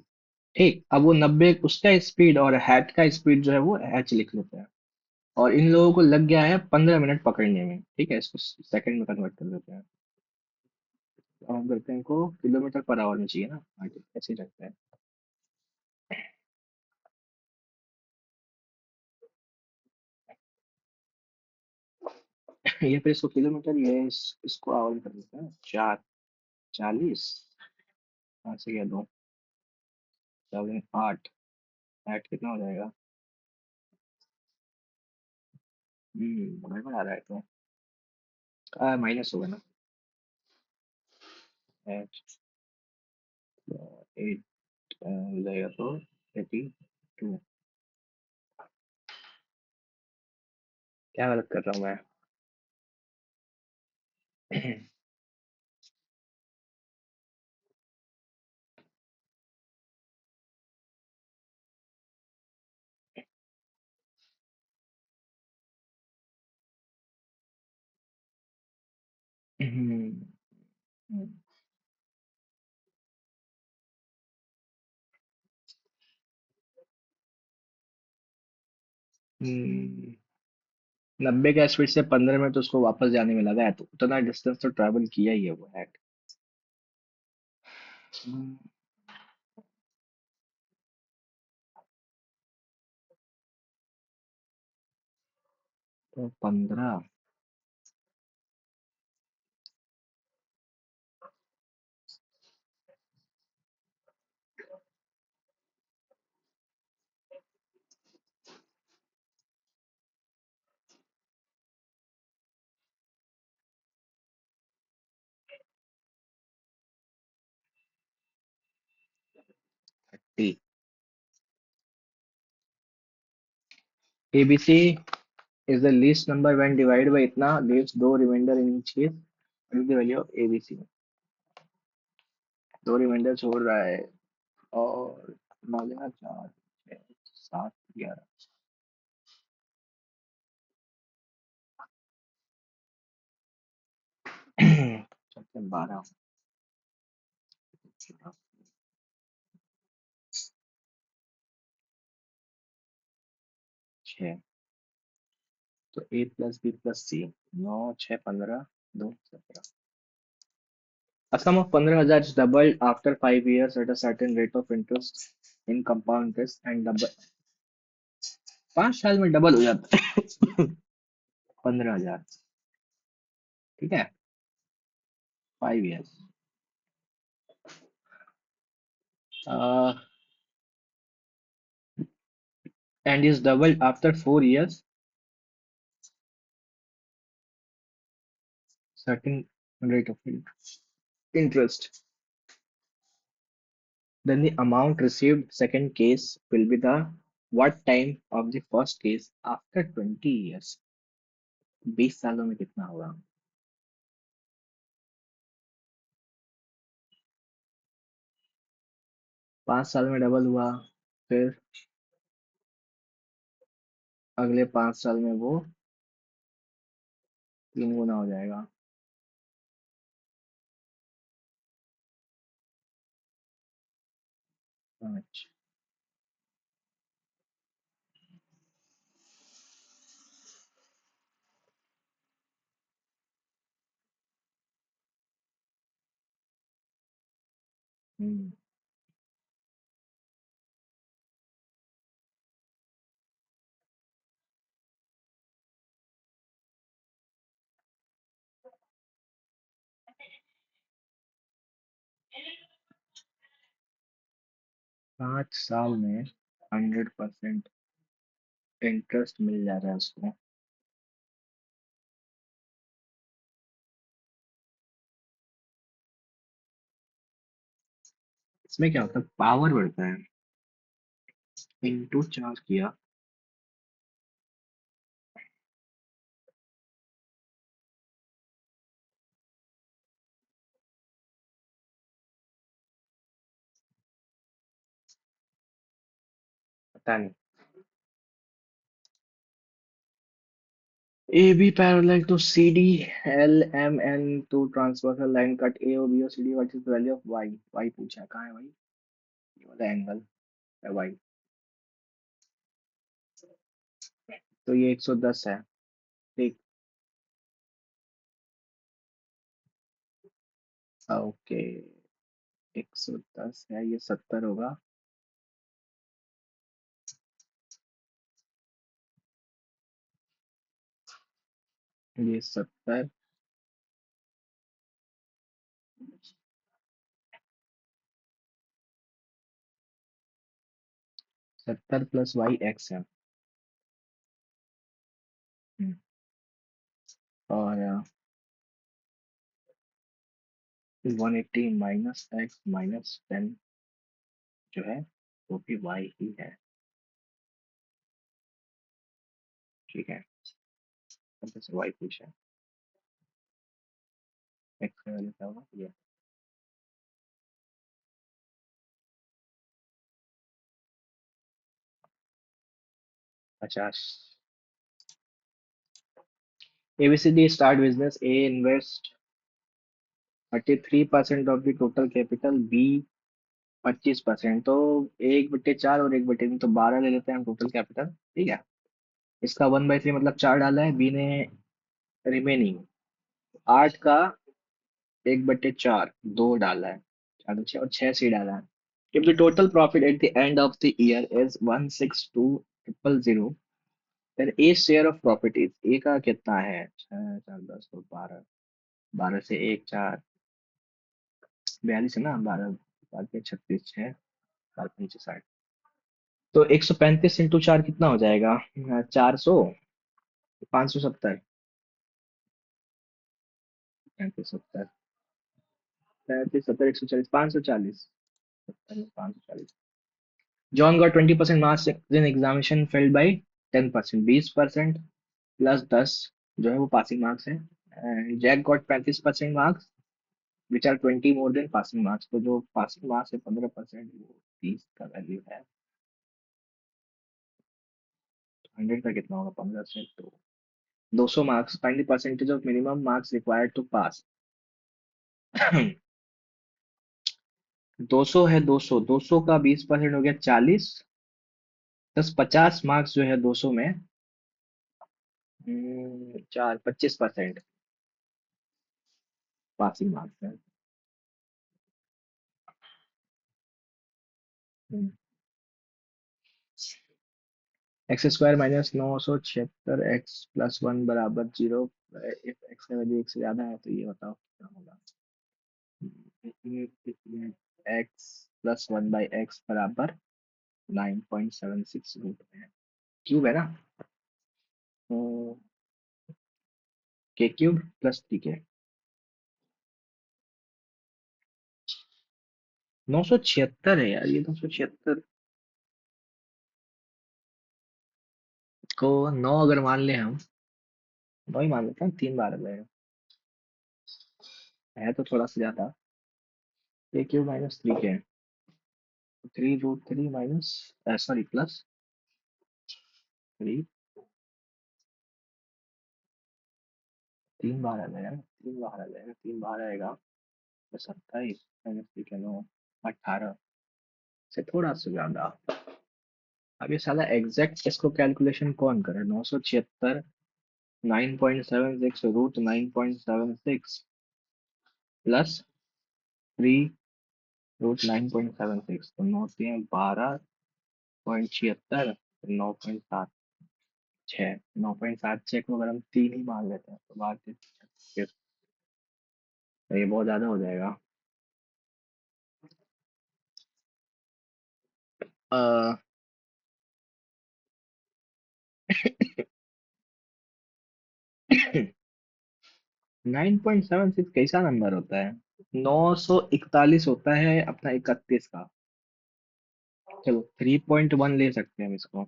ठीक, अब वो 90 उसका स्पीड और हैट का स्पीड जो है वो एच लिख लेते हैं। और इन लोगों को लग गया है 15 मिनट पकड़ने में। ठीक है, इसको सेकंड में कन्वर्ट कर देते हैं। तो हम करते हैं इनको किलोमीटर पर आवर में चाहिए ना, आगे ऐसे ही रखते हैं। ये फिर इसको किलोमीटर, इसको आवर में कर देते हैं। 40। 5 से 2, 8। ऐट कितना हो जाएगा? गड़बड़ आ रहा है तो माइनस होगा ना। ऐट 8 हो जाएगा तो 82। क्या गलत कर रहा हूँ मैं? हम्म, हम्म, 90 का स्पीड से 15 मिनट उसको वापस जाने में लगा है, तो उतना डिस्टेंस तो ट्रैवल किया ही है वो है। तो 15। T. ABC is the least number when divided by इतना, leaves दो remainder in each case. What is the value of ABC? दो रिमाइंडर छोड़ रहा है। और नौ देना, चार, छः, सात, 11, चलते हैं 12, 6। तो A plus B plus C, 9, 6, 15, 2, 17। A sum of 15,000 is doubled after 5 years at a certain rate of interest in compound interest and double 5 साल में डबल हो जाता है। 15,000। ठीक है, 5 years and is doubled after 4 years, certain rate of interest. Then the amount received second case will be the what time of the first case after 20 years. 20 सालों में कितना होगा? 5 साल में डबल हुआ, फिर अगले 5 साल में वो 3 गुना हो जाएगा। अच्छा। हम्म। 5 साल में 100% इंटरेस्ट मिल जा रहा है उसको। इसमें क्या होता है, पावर बढ़ता है, इंटू चार्ज किया। पता नहीं। A B parallel to C D, L M N to transversal line cut A O B O C D, what is the value of Y? Y पूछा है, कहाँ है भाई? ये वाला एंगल है वाई। तो ये 110 है। ठीक। ओके, 110 है, ये 70 होगा। ये 70, 70 प्लस वाई एक्स है। हम्म, और 180 माइनस एक्स माइनस 10 जो है वो भी वाई ही है। ठीक है, अब जैसे वाई पूछा है, एक्स का वैल्यू क्या होगा ये? 50। ABCD start business, A invest 33% of the total capital, B 25%। तो 1/4 और 1/3, तो 12 ले लेते हैं हम टोटल कैपिटल। ठीक है, इसका 1/3 मतलब 4 डाला है, बी ने रिमेनिंग 8 का 1/4 2 डाला है, 4 6 और 6 सी डाला है। If the total profit at the end of the year is 162,000, then A share of profit is, A का कितना है? 6 4 10 तो 12, 12 से 1 4, 42 है ना, 12 4 के 36, 6 4 5 60। तो 135 इंटू 4 कितना हो जाएगा? 400, 570, 35 70, 35 70, 140, 540, 70 में 540। John got 20% marks in examination failed by 10%, 20% plus 10 जो है वो पासिंग मार्क्स है। And Jack got 35% marks which are 20 more than passing marks. तो जो पासिंग मार्क्स है 15%, वो 30 का वैल्यू है। 100 का कितना होगा 15 से? तो 200 marks, find the percentage of minimum marks required to pass. 200 है, 200 200 का 20% हो गया 40, दस 50 मार्क्स जो है 200 में, चार 25% पासिंग मार्क्स है। X square minus 976 x plus one बराबर 0। इफ एक्स का वैल्यू एक से ज्यादा है तो ये बताओ क्या होगा। X plus one by x बराबर 9.76 रूट में है, क्यूब है ना। के क्यूब प्लस थ्री के। 976 है यार, ये 976 को 9 अगर मान ले हम, 9 ही मान लेते हैं, 3 बार है तो थोड़ा सा ज्यादा। के क्यूब माइनस थ्री के, 3 रूट 3 माइनस, सॉरी प्लस 3, 3 बार आ जाएगा ना, 3 बार आ जाएगा, 3 बार आएगा तो 27 माइनस 3 के 9, 18 से थोड़ा सा ज्यादा। अब ये साला एग्जैक्ट इसको कैलकुलेशन कौन करे? 976 9.76 रूट 9.76 प्लस 3 रूट 9.76, तो 9×3 12.76, 9.76, 9.76 को अगर हम 3 ही मान लेते हैं तो बात फिर तो ये बहुत ज्यादा हो जाएगा। आ, 9.76 कैसा नंबर होता है? 941 होता है अपना 31 का। चलो 3.1 ले सकते हैं हम इसको,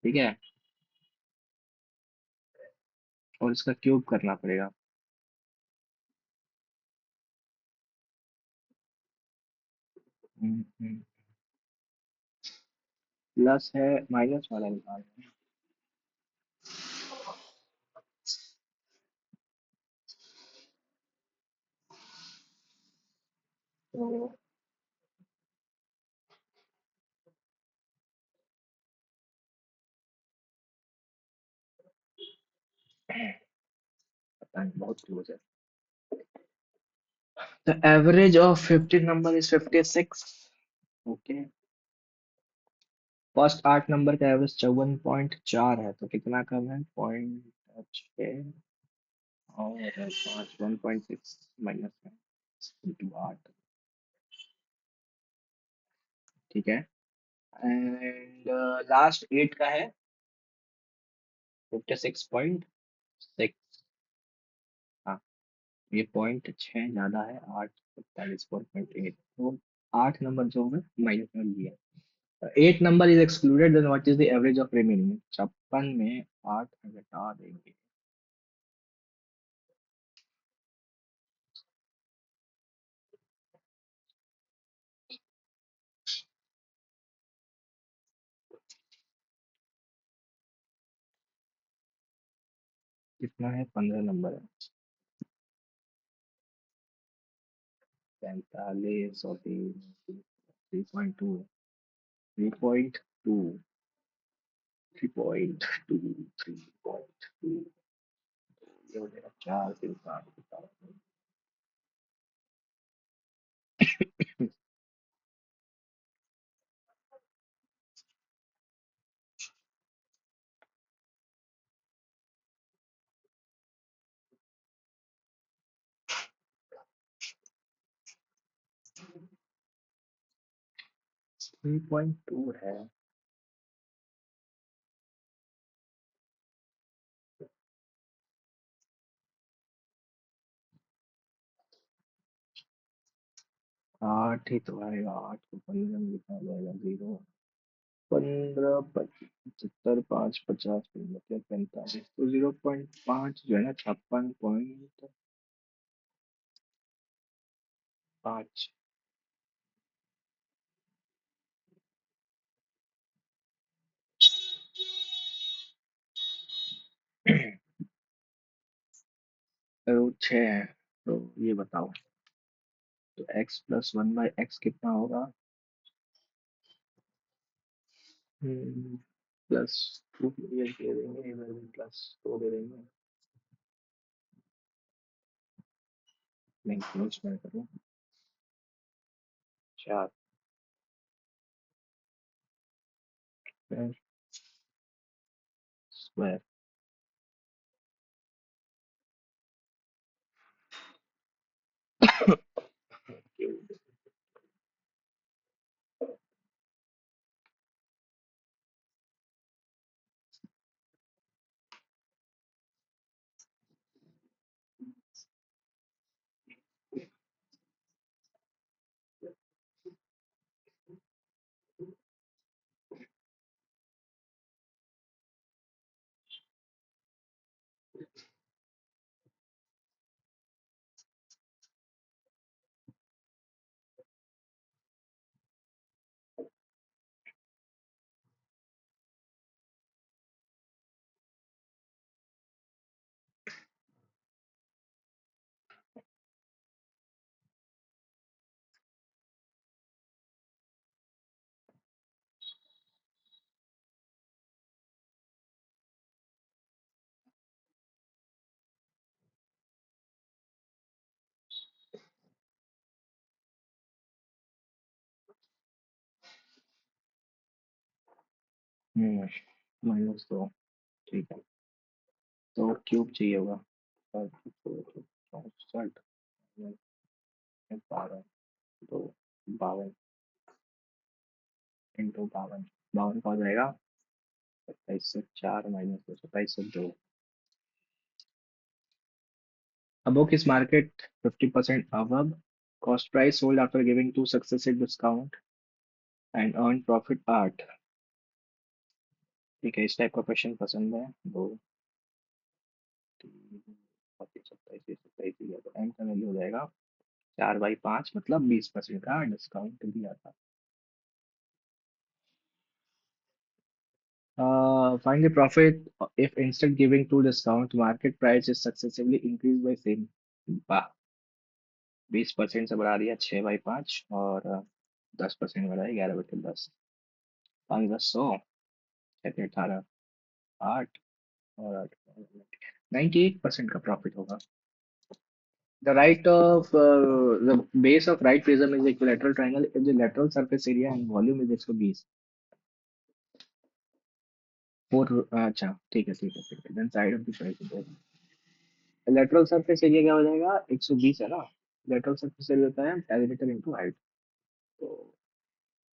ठीक है, और इसका क्यूब करना पड़ेगा। प्लस है, माइनस वाला निकाल। तो पता नहीं, बहुत क्लोज है। The average of 15 number is 56। Okay, first 8 number का एवरेज 54.4 है, तो कितना कम है? पॉइंट 6 और 5, 1.6 माइनस है इंटू 8, ठीक है। एंड लास्ट 8 का है 56.6। हाँ, ये पॉइंट 6 ज्यादा है, 8 47.8, तो 8 नंबर जो है माइनस में दिया। 8 number is excluded, then what is the average of remaining? 56 में 8 घटा देंगे, कितना है? 15 नंबर है। 45 और 3.2, 3.2, 3.2, 3.2, ये हो जाएगा 4 3 7। 3.2 है। आठ ही तो आएगा, आठ को 15 में लिखा जाएगा, 0, 15, 75, 5, 50, 45, तो 0.5 जो है ना, 56.5। रूट 6 है, तो ये बताओ, तो x+1/x कितना होगा? +2 ये दे देंगे, इधर भी +2 दे देंगे। नहीं, क्लोज मैं करूँ, 4 स्क्वायर। हम्म -2, ठीक है। तो क्यूब चाहिए होगा, 64, 12, 2, 52, इंटू 52, 52 का हो जाएगा 27 से 4 -2, 27 से 2। A book is market 50% above cost price, sold after giving two successive discount and earned profit 8। ठीक है, इस टाइप का क्वेश्चन पसंद है। 2, 3, 27, 27 दिया तो एम का वैल्यू हो जाएगा 4/5, मतलब 20% का डिस्काउंट दिया था। Find the profit if instead giving two discount, market price is successively increased by same। वाह, 20% से बढ़ा दिया 6/5, और 10% बढ़ाया 11/10। 5 10 100, 6 18, 8, और 8 98% का प्रॉफिट होगा। The base of right prism is equilateral triangle if the lateral surface area and volume is 120। 4, अच्छा ठीक है, ठीक है, ठीक है, then side of the triangle, lateral surface area क्या हो जाएगा, 120 है ना। लेटरल सरफेस एरिया होता है पेरीमीटर इनटू हाइट, तो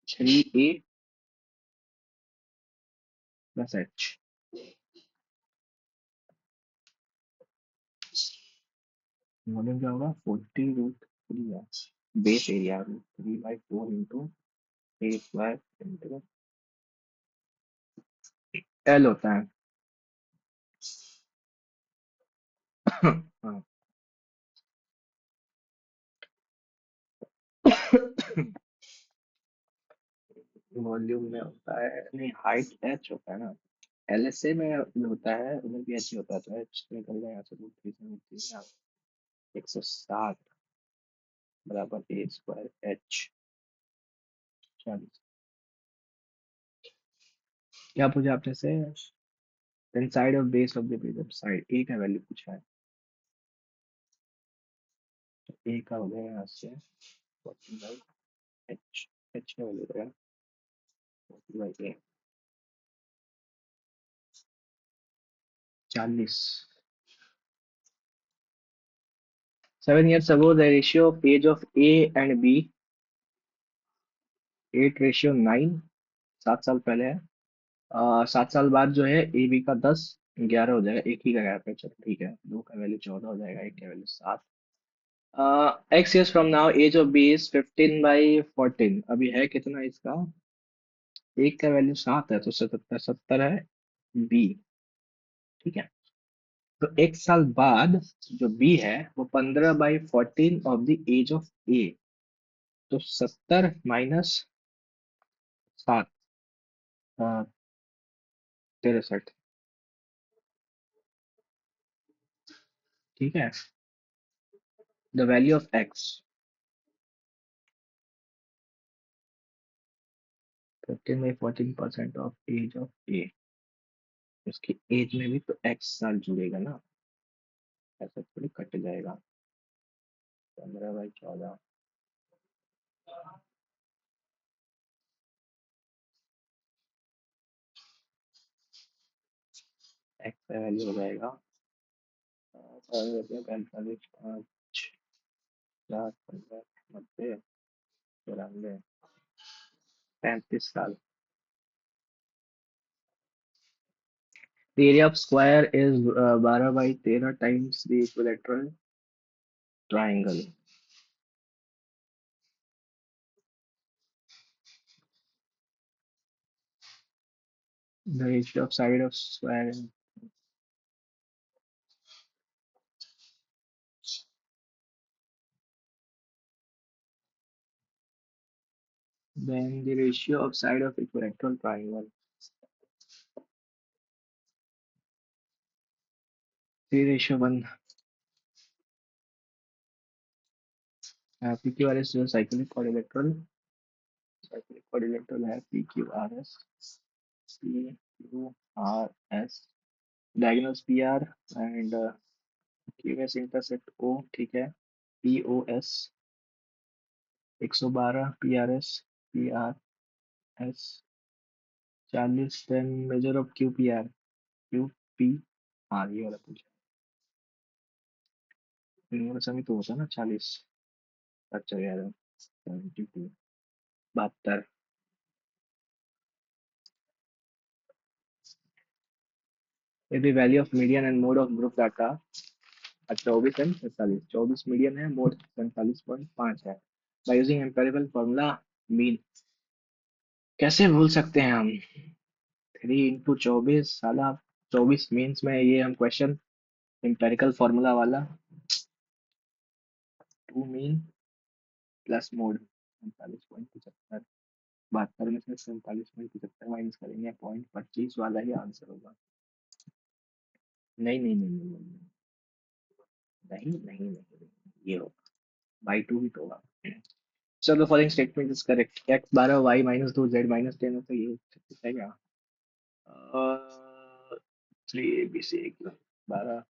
3a प्लस h। वॉल्यूम क्या होगा, 40√3 है। बेस एरिया √3/4 इंटू ए स्क्वायर इंटू एल होता है। हाँ। वॉल्यूम में होता है, नहीं हाइट एच होता है ना। एलएसए में जो होता है उधर भी एच ही होता है, तो एच निकल जाएगा, तो √3 से √3 160 बराबर ए स्क्वायर एच। 40। क्या पूछा आपने से, then side of base of the prism, side A का वैल्यू पूछा है, तो ए का हो जाएगा यहाँ से 40/h। एच का वैल्यू रहेगा 40/a, 40। 7 years ago the ratio of age of A and B 8:9। 7 साल पहले है। 7 साल बाद जो है ए बी का 10, 11 हो जाएगा, एक ही का गैप है, चलो ठीक है। 2 का वैल्यू 14 हो जाएगा, एक का value 7। X years from now as of B is 15/14। अभी है कितना इसका? एक का वैल्यू 7 है तो 77 है बी। ठीक है। तो एक साल बाद जो बी है वो 15/14 of the age of A. तो 70 - 7, 63। ठीक है। The value of X 15/14% of age of A. उसकी एज में भी तो एक्स साल जुड़ेगा ना, ऐसा थोड़ी कट जाएगा। 15/14 एक्स का वैल्यू हो जाएगा 45, 5, 4, 15, 90, 94, 35 साल। The area of square is 12/13 times the equilateral triangle. The ratio of side of square, then the ratio of side of equilateral triangle. 3:1। PQRS जो cyclic quadrilateral, cyclic quadrilateral है PQRS, PQRS, diagonals PR and QS intersect O। ठीक है। POS 112 PRS, PRS 40, then measure of QPR, QPR ये वाला पूछा। इन वाला सभी तो होता है ना 40। अच्छा यार 72, 72। यदि value of median and mode of group data 24 and 45, 24 median है, मोड 45.5 है। By using empirical formula mean. कैसे भूल सकते हैं हम? 3 × 24 साला। 24 मीन्स में ये हम क्वेश्चन एम्पेरिकल फॉर्मूला वाला। 2 मीन प्लस मोड 45.75। 72 में से 45.75 माइनस करेंगे, 0.25 वाला ही आंसर होगा। नहीं नहीं नहीं नहीं नहीं नहीं नहीं नहीं, नहीं, नहीं, ये होगा बाई 2 भी तो होगा। चलो following statement is correct. X 12 Y -2 Z -10 है तो ये है क्या? 3 ABC 12,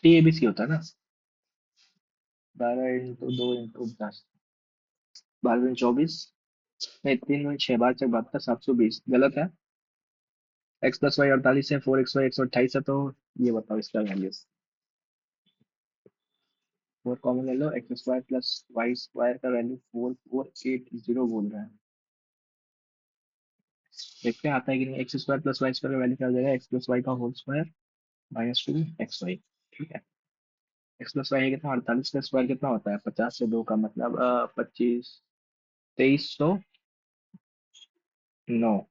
3 ABC होता है ना। 12 × 2 × 10, 12 × 24, नहीं 3 × 6 = 12, 720 गलत है। x + y 48 है, 4xy 128 है, तो ये बताओ इसका वैल्यू। 4 कॉमन ले लो, x² + y² का वैल्यू 4480 बोल रहा है। देखते हैं आता है कि नहीं। x² + y² का वैल्यू क्या हो जाएगा? x + y का होल स्क्वायर -2xy। ठीक है। x + y है कितना? 48 का स्क्वायर कितना होता है? 50 से 2 का मतलब 25, 2309।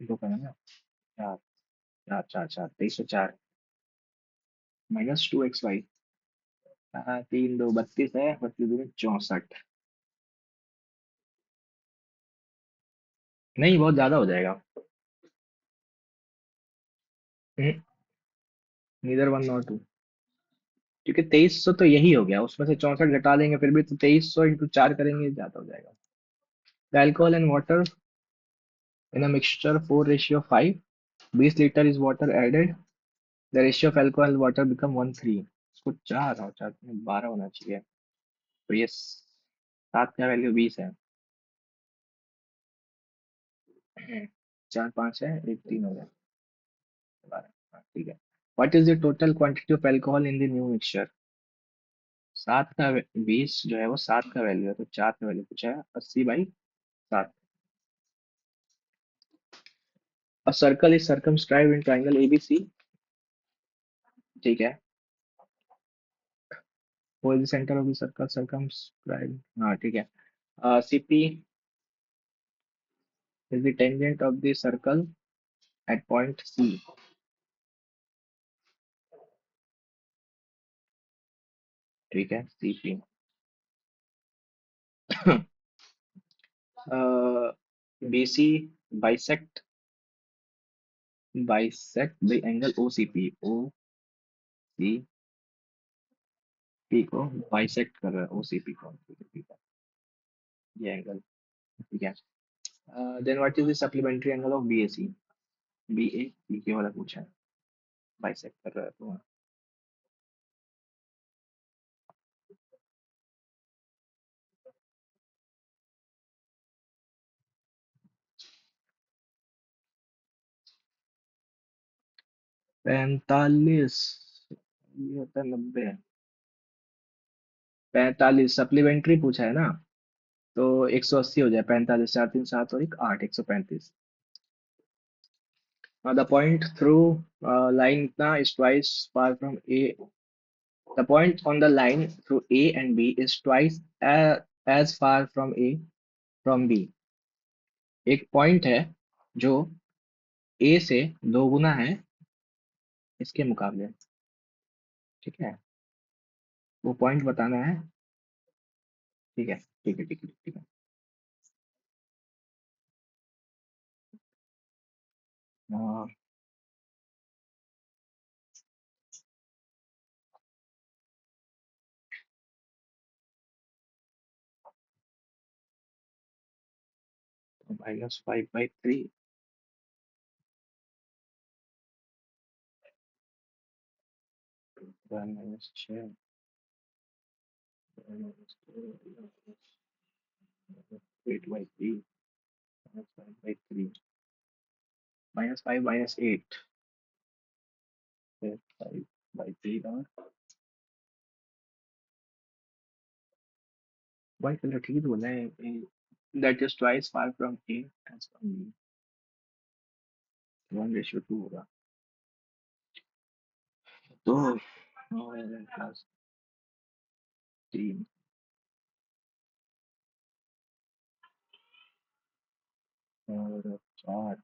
दो का है ना। 4, 4, 4, 4, 2304 -2xy। 3 2 32 है, 32 2 64। नहीं बहुत ज्यादा हो जाएगा। नीदर 1 nor 2, क्योंकि 2300 तो यही हो गया, उसमें से 64 घटा देंगे फिर भी तो 2300 × 4 करेंगे ज्यादा हो जाएगा। Alcohol and water in a mixture 4:5, 20 litre is water added, the ratio of alcohol water become 1:3। इसको 4 और 4 12 होना चाहिए। तो ये 7 का वैल्यू 20 है। 4 5 है, 1 3 हो गया, 12। हाँ, ठीक है। What is the total quantity of alcohol in the new mixture? 7 का 20 जो है वो 7 का वैल्यू है, तो 4 का वैल्यू पूछा है, 80/7। A circle is circumscribed in triangle ABC. ठीक है. Who is the center of the circle circumscribed? हाँ ठीक है. CP is the tangent of the circle at point C. ठीक है. CP. BC bisect the angle OCP. OCP को bisect कर रहा है OCP को. ठीक है. ये एंगल. ठीक है. Then what is the supplementary angle of BAC? BAC वाला पूछा है. Bisect कर रहा है तो. 45. ये होता है 90. 45 सप्लीमेंट्री पूछा है ना. तो 180 हो जाए. 45 4 3 7 और एक 8 135. The point through line इतना is twice far from A. The point on the line through A and B is twice as far from A from B. एक पॉइंट है जो A से दो गुना है इसके मुकाबले. ठीक है. वो पॉइंट बताना है. ठीक है. ठीक है. ठीक है. ठीक है. -5/3. 6 8/3 -5/3 -5 -8 फिर 5/3 और वाई कलर ठीक ही बोला है. That is twice far from A as from B. 1:2 होगा. तो प्लस 3 और 4.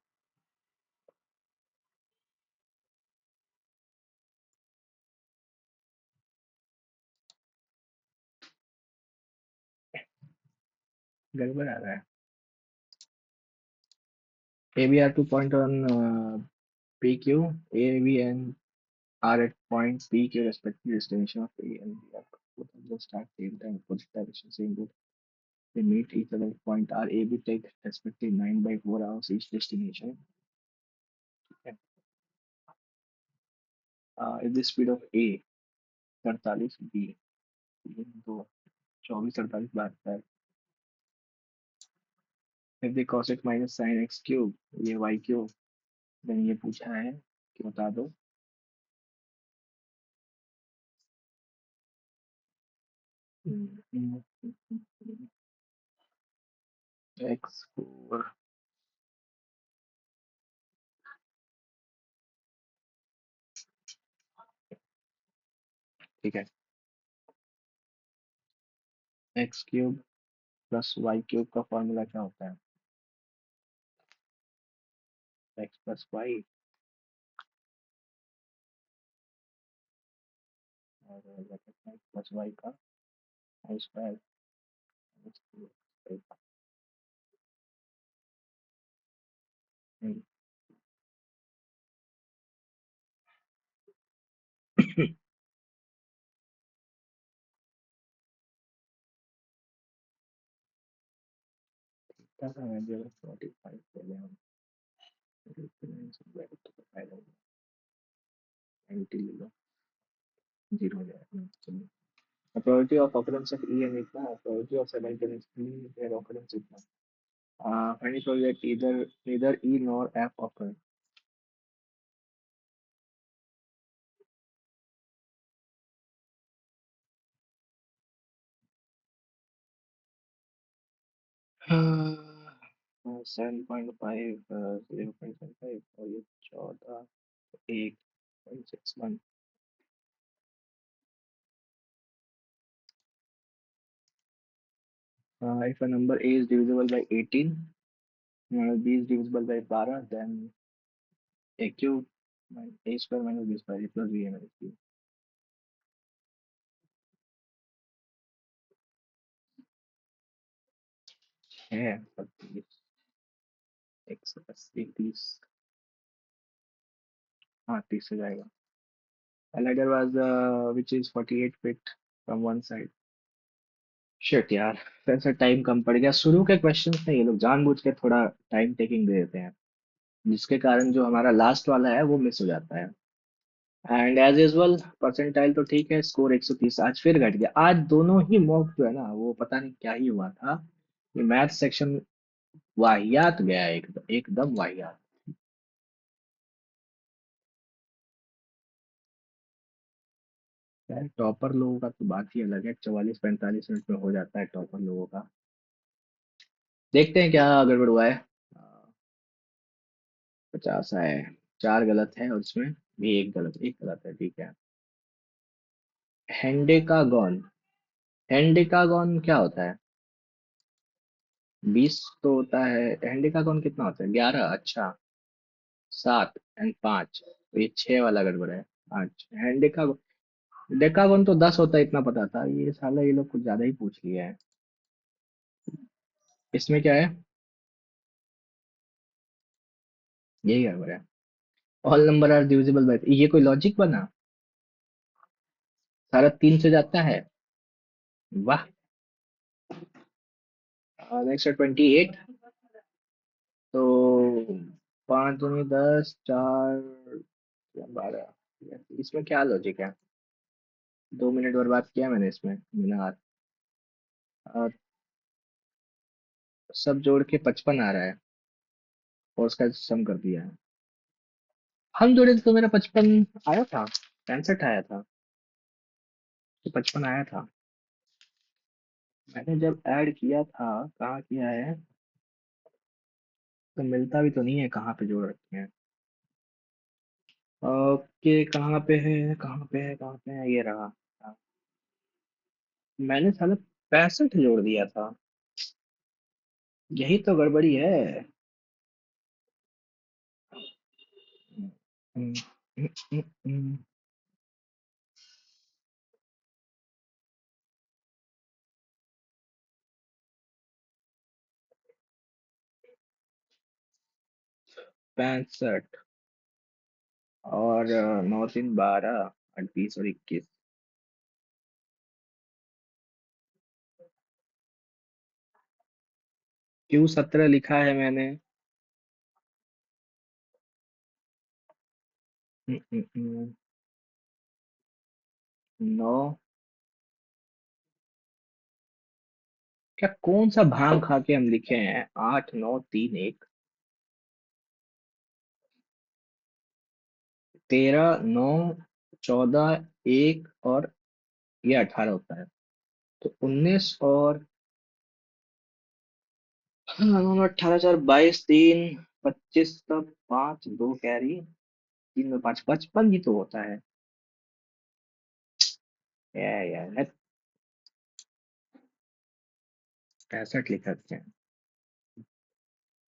गड़बड़ आ रहा है. A B are 2 point on PQ. A, B, and are at point PQ respective destination of A and B. Both of them start same time, opposite direction, same route. They meet each other at point R. A, B take respective 9/4 hours each destination. Okay. If the speed of A 48, B दो 24 48 बहत्तर. If the cosec minus sin x cube ये y cube. then ये पूछा है कि बता दो. x4. ठीक है. x cube plus y cube का फॉर्मूला क्या होता है? x प्लस वाई और x प्लस वाई का होल स्क्वायर. क्या है 45 पहले हम 90 ले लो. 0 हो जाएगा. चलिए. The probability of occurrence of E and इतना probability of simultaneously their occurrence इतना. Find it that neither E nor F occur. 7.5, 0.75 और ये 14, 8.61। If a number a is divisible by 18, b is divisible by 12, then a cube a square minus b square plus b minus c है 32, 180, 30। हाँ 30 हो जाएगा। A ladder was which is 48 feet from one side। Shit यार, फिर से time कम पड़ गया। शुरू के क्वेश्चंस में ये लोग जानबूझ के थोड़ा टाइम टेकिंग दे देते हैं, जिसके कारण जो हमारा लास्ट वाला है वो मिस हो जाता है। एंड एज यूजल परसेंटाइल तो ठीक है, स्कोर 130 आज फिर घट गया। आज दोनों ही मॉक जो है ना, वो पता नहीं क्या ही हुआ था। ये मैथ सेक्शन वाहियात गया है, एकदम एकदम वाहियात। यार टॉपर लोगों का तो बात ही अलग है, 44-45 मिनट में हो जाता है टॉपर लोगों का। देखते हैं क्या गड़बड़ हुआ है। 50 आए, 4 गलत है और उसमें भी एक गलत है, ठीक है। हेंडेकागॉन, हेंडेकागॉन क्या होता है? 20 तो होता है। हेंडेकागॉन कितना होता है? 11, अच्छा। 7 एंड 5, तो ये 6 वाला गड़बड़ है। अच्छा हेंडेकागॉन, डेकागॉन तो 10 होता है, इतना पता था। ये साला ये लोग कुछ ज्यादा ही पूछ लिया है। इसमें क्या है? यही गड़बड़ है। All number are divisible by, ये कोई लॉजिक बना? सारा 3 से जाता है। वाह। नेक्स्ट 28। तो 5 दूनी 10, 4 12। इसमें क्या लॉजिक है? 2 मिनट बर्बाद किया मैंने इसमें, मीनार। और सब जोड़ के 55 आ रहा है, और उसका सम कर दिया है। हम जोड़े तो मेरा 55 आया था, 65 आया था, तो 55 आया था। मैंने जब ऐड किया था, कहाँ किया है, तो मिलता भी तो नहीं है, कहाँ पे जोड़ रखे हैं। ओके, कहाँ पे है, कहाँ पे है, कहाँ पे है, ये रहा। हाँ, मैंने साला 65 जोड़ दिया था। यही तो गड़बड़ी है। 65 और 9 3 12, 28 और 21। Q17 लिखा है मैंने। 9, क्या कौन सा भांग खा के हम लिखे हैं? 8 9 3 1, 13 9 14 1, और ये 18 होता है, तो 19 और 18 4 22, 3 25, तब 5 2 कैरी, 3 में 5 55 ही तो होता है। यार 65 लिखा है।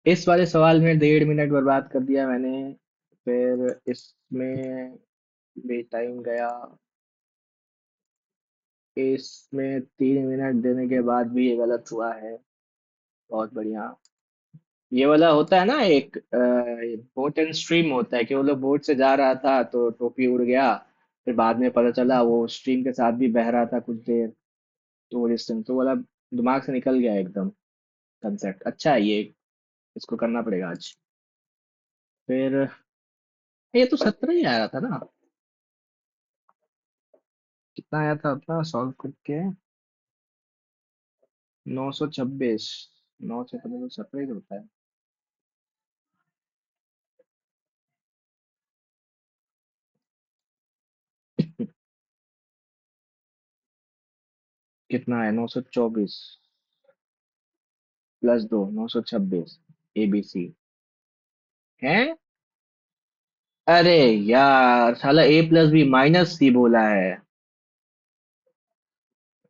इस वाले सवाल में 1.5 मिनट बर्बाद कर दिया मैंने। फिर इसमें भी टाइम गया। इसमें 3 मिनट देने के बाद भी ये गलत हुआ है। बहुत बढ़िया। ये वाला होता है ना, एक बोट एंड स्ट्रीम होता है, कि वो लोग बोट से जा रहा था तो टोपी उड़ गया। फिर बाद में पता चला वो स्ट्रीम के साथ भी बह रहा था कुछ देर। तो वो डिस्टेंस तो वाला दिमाग से निकल गया एकदम। कंसेप्ट अच्छा है ये, इसको करना पड़ेगा आज। फिर ये तो 17 ही आ रहा था ना? कितना आया था अपना सॉल्व करके? 926। 9 से 15 तो 17 ही तो होता है। कितना है? 924 + 2, 926। ए बी सी है। अरे यार साला ए प्लस बी माइनस सी बोला है।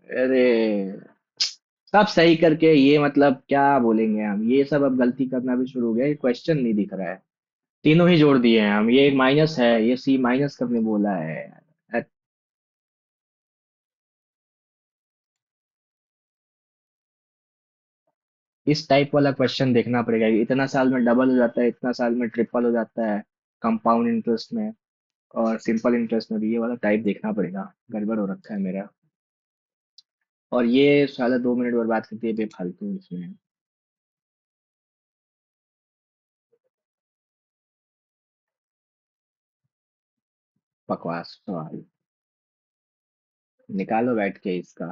अरे सब सही करके ये मतलब क्या बोलेंगे हम, ये सब अब गलती करना भी शुरू हो गया, ये क्वेश्चन नहीं दिख रहा है। तीनों ही जोड़ दिए हैं हम, ये एक माइनस है, ये सी माइनस करने बोला है। अ- इस टाइप वाला क्वेश्चन देखना पड़ेगा, इतना साल में डबल हो जाता है, इतना साल में ट्रिपल हो जाता है, कंपाउंड इंटरेस्ट में और सिंपल इंटरेस्ट में भी, ये वाला टाइप देखना पड़ेगा, गड़बड़ हो रखा है मेरा। और ये साला 2 मिनट बर्बाद करती है बेफालतू इसमें। बकवास सवाल। निकालो बैठ के इसका।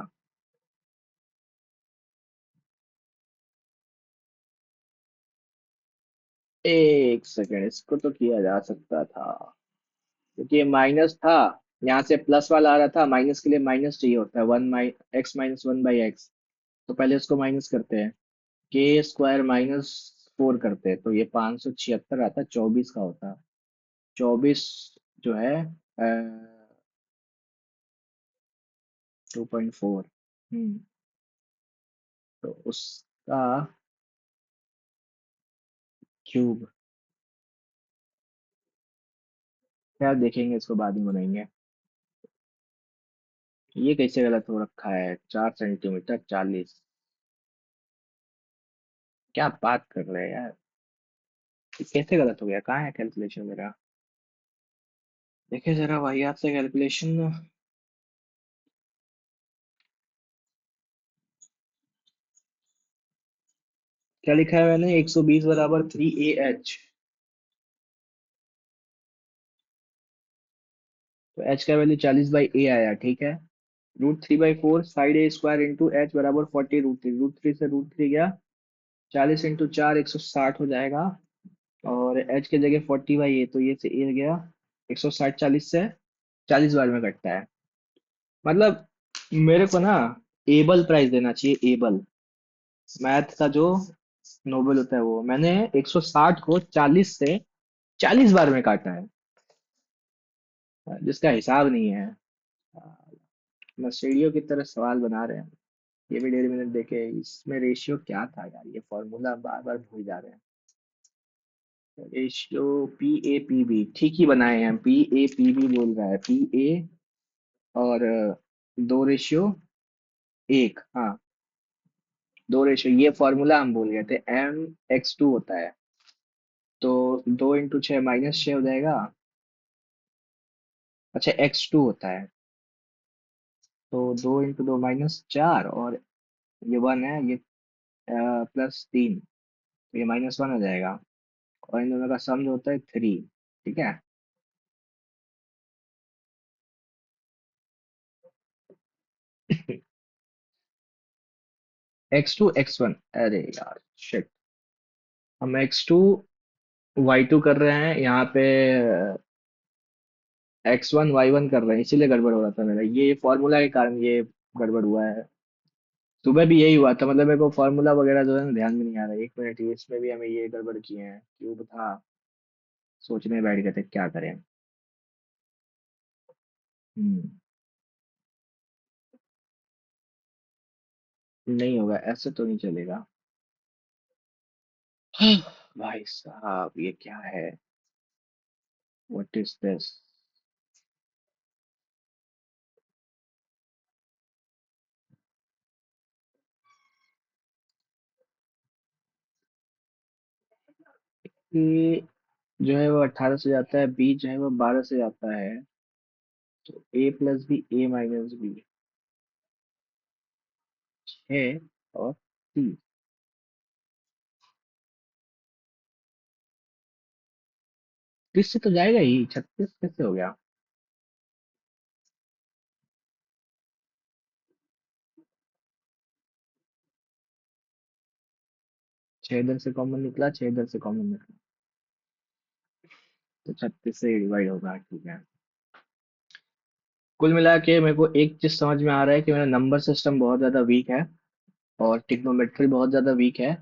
1 सेकेंड, इसको तो किया जा सकता था, क्योंकि ये माइनस था, यहाँ से प्लस वाला आ रहा था, माइनस के लिए माइनस चाहिए होता है, x-1/x। तो पहले इसको माइनस करते हैं, k² - 4 करते हैं, तो ये 576 आता है, 24 का होता है। 24 जो है 2.4। तो उसका क्यूब। क्या देखेंगे, इसको बाद में बनाएंगे। ये कैसे गलत हो रखा है, 4 सेंटीमीटर 40। क्या बात कर रहे हैं यार, ये कैसे गलत हो गया, कहाँ है कैलकुलेशन मेरा। देखिए जरा वाहियात से कैलकुलेशन। क्या लिखा है मैंने, 120 बराबर 3 AH। तो एच का वैल्यू 40/A आया, ठीक है। √3/4 साइड A² इंटू एच बराबर 40 √3, √3 से √3 गया, 40 × 4 160 हो जाएगा। और एच की जगह 40/A, तो ये से ए गया, 160 40 से 40 बार में कटता है। मतलब मेरे को ना एबल प्राइज देना चाहिए, एबल। मैथ का जो नोबेल होता है वो, मैंने 160 को 40 से 40 बार में काटा है, जिसका हिसाब नहीं है। नशेड़ियों की तरह सवाल बना रहे हैं। ये भी 1.5 मिनट देखे, इसमें रेशियो क्या था यार, ये फॉर्मूला बार बार भूल जा रहे हैं। रेशियो PA/PB ठीक ही बनाए हैं, PA/PB बोल रहा है, PA और 2:1। हाँ, 2 रेशियो, ये फॉर्मूला हम भूल गए थे, MX2 होता है। तो 2 × 6 -6 हो जाएगा। अच्छा, X2 होता है, तो 2 × 2 -4, और ये 1 है, ये +3, तो ये -1 हो जाएगा। और इन दोनों का सम जो होता है 3। ठीक है। X2 X1, अरे यार शिट, हम X2 Y2 कर रहे हैं यहाँ पे, X1 Y1 कर रहे हैं, इसीलिए गड़बड़ हो रहा था मेरा, ये फॉर्मूला के कारण ये गड़बड़ हुआ है। सुबह भी यही हुआ था, मतलब मेरे को फॉर्मूला वगैरह जो है ना ध्यान में नहीं आ रहा है। 1 मिनट, इसमें भी हमें ये गड़बड़ किए हैं, क्यूब था, सोचने बैठ गए थे क्या करें। हम्म। नहीं होगा, ऐसे तो नहीं चलेगा। भाई साहब ये क्या है, व्हाट इज दिस। ए जो है वो 18 से जाता है, बी जो है वो 12 से जाता है, तो A+B A-B 6 और 30। 30 से तो जाएगा ही, 36 कैसे हो गया। 6 इधर से कॉमन निकला, 6 इधर से कॉमन निकला, तो 36 से डिवाइड होगा, ठीक है। कुल मिला के मेरे को एक चीज समझ में आ रहा है कि मेरा नंबर सिस्टम बहुत ज्यादा वीक है, और टिग्नोमेट्री बहुत ज्यादा वीक है।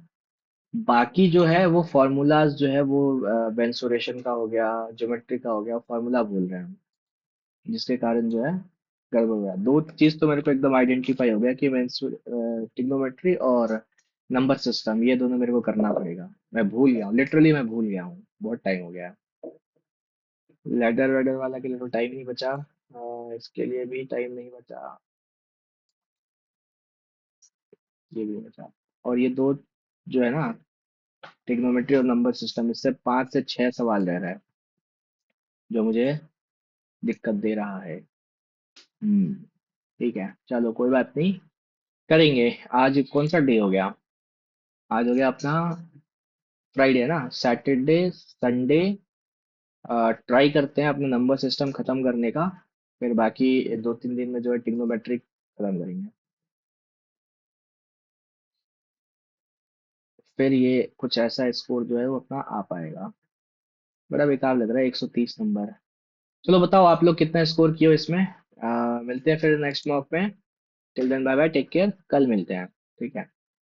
बाकी जो है वो फॉर्मूलाज जो है वो बेंसोरेशन का हो गया, ज्योमेट्री का हो गया, फॉर्मूला भूल रहे हैं हम, जिसके कारण जो है गड़बड़ हो गया। दो चीज तो मेरे को एकदम आइडेंटिफाई हो गया कि मैं ट्रिग्नोमेट्री और नंबर सिस्टम, ये दोनों मेरे को करना पड़ेगा। मैं भूल गया हूँ, लिटरली मैं भूल गया हूँ, बहुत टाइम हो गया। लैडर वैडर वाला के लिए तो टाइम नहीं बचा, इसके लिए भी टाइम नहीं बचा, ये भी नहीं बचा। और ये दो जो है ना, ट्रिग्नोमेट्री और नंबर सिस्टम, इससे 5 से 6 सवाल रह रहा है, जो मुझे दिक्कत दे रहा है। हम्म। ठीक है, चलो कोई बात नहीं, करेंगे। आज कौन सा डे हो गया? आज हो गया अपना फ्राइडे ना, सैटरडे संडे। ट्राई करते हैं अपना नंबर सिस्टम खत्म करने का, फिर बाकी 2-3 दिन में जो है ट्रिग्नोमेट्रिक खत्म करेंगे। फिर ये कुछ ऐसा स्कोर जो है वो अपना आ पाएगा। बड़ा बेकार लग रहा है 130 नंबर। चलो बताओ आप लोग कितना स्कोर किए हो इसमें। मिलते हैं फिर नेक्स्ट मॉक में। Till then bye bye, take care, कल मिलते हैं। ठीक है।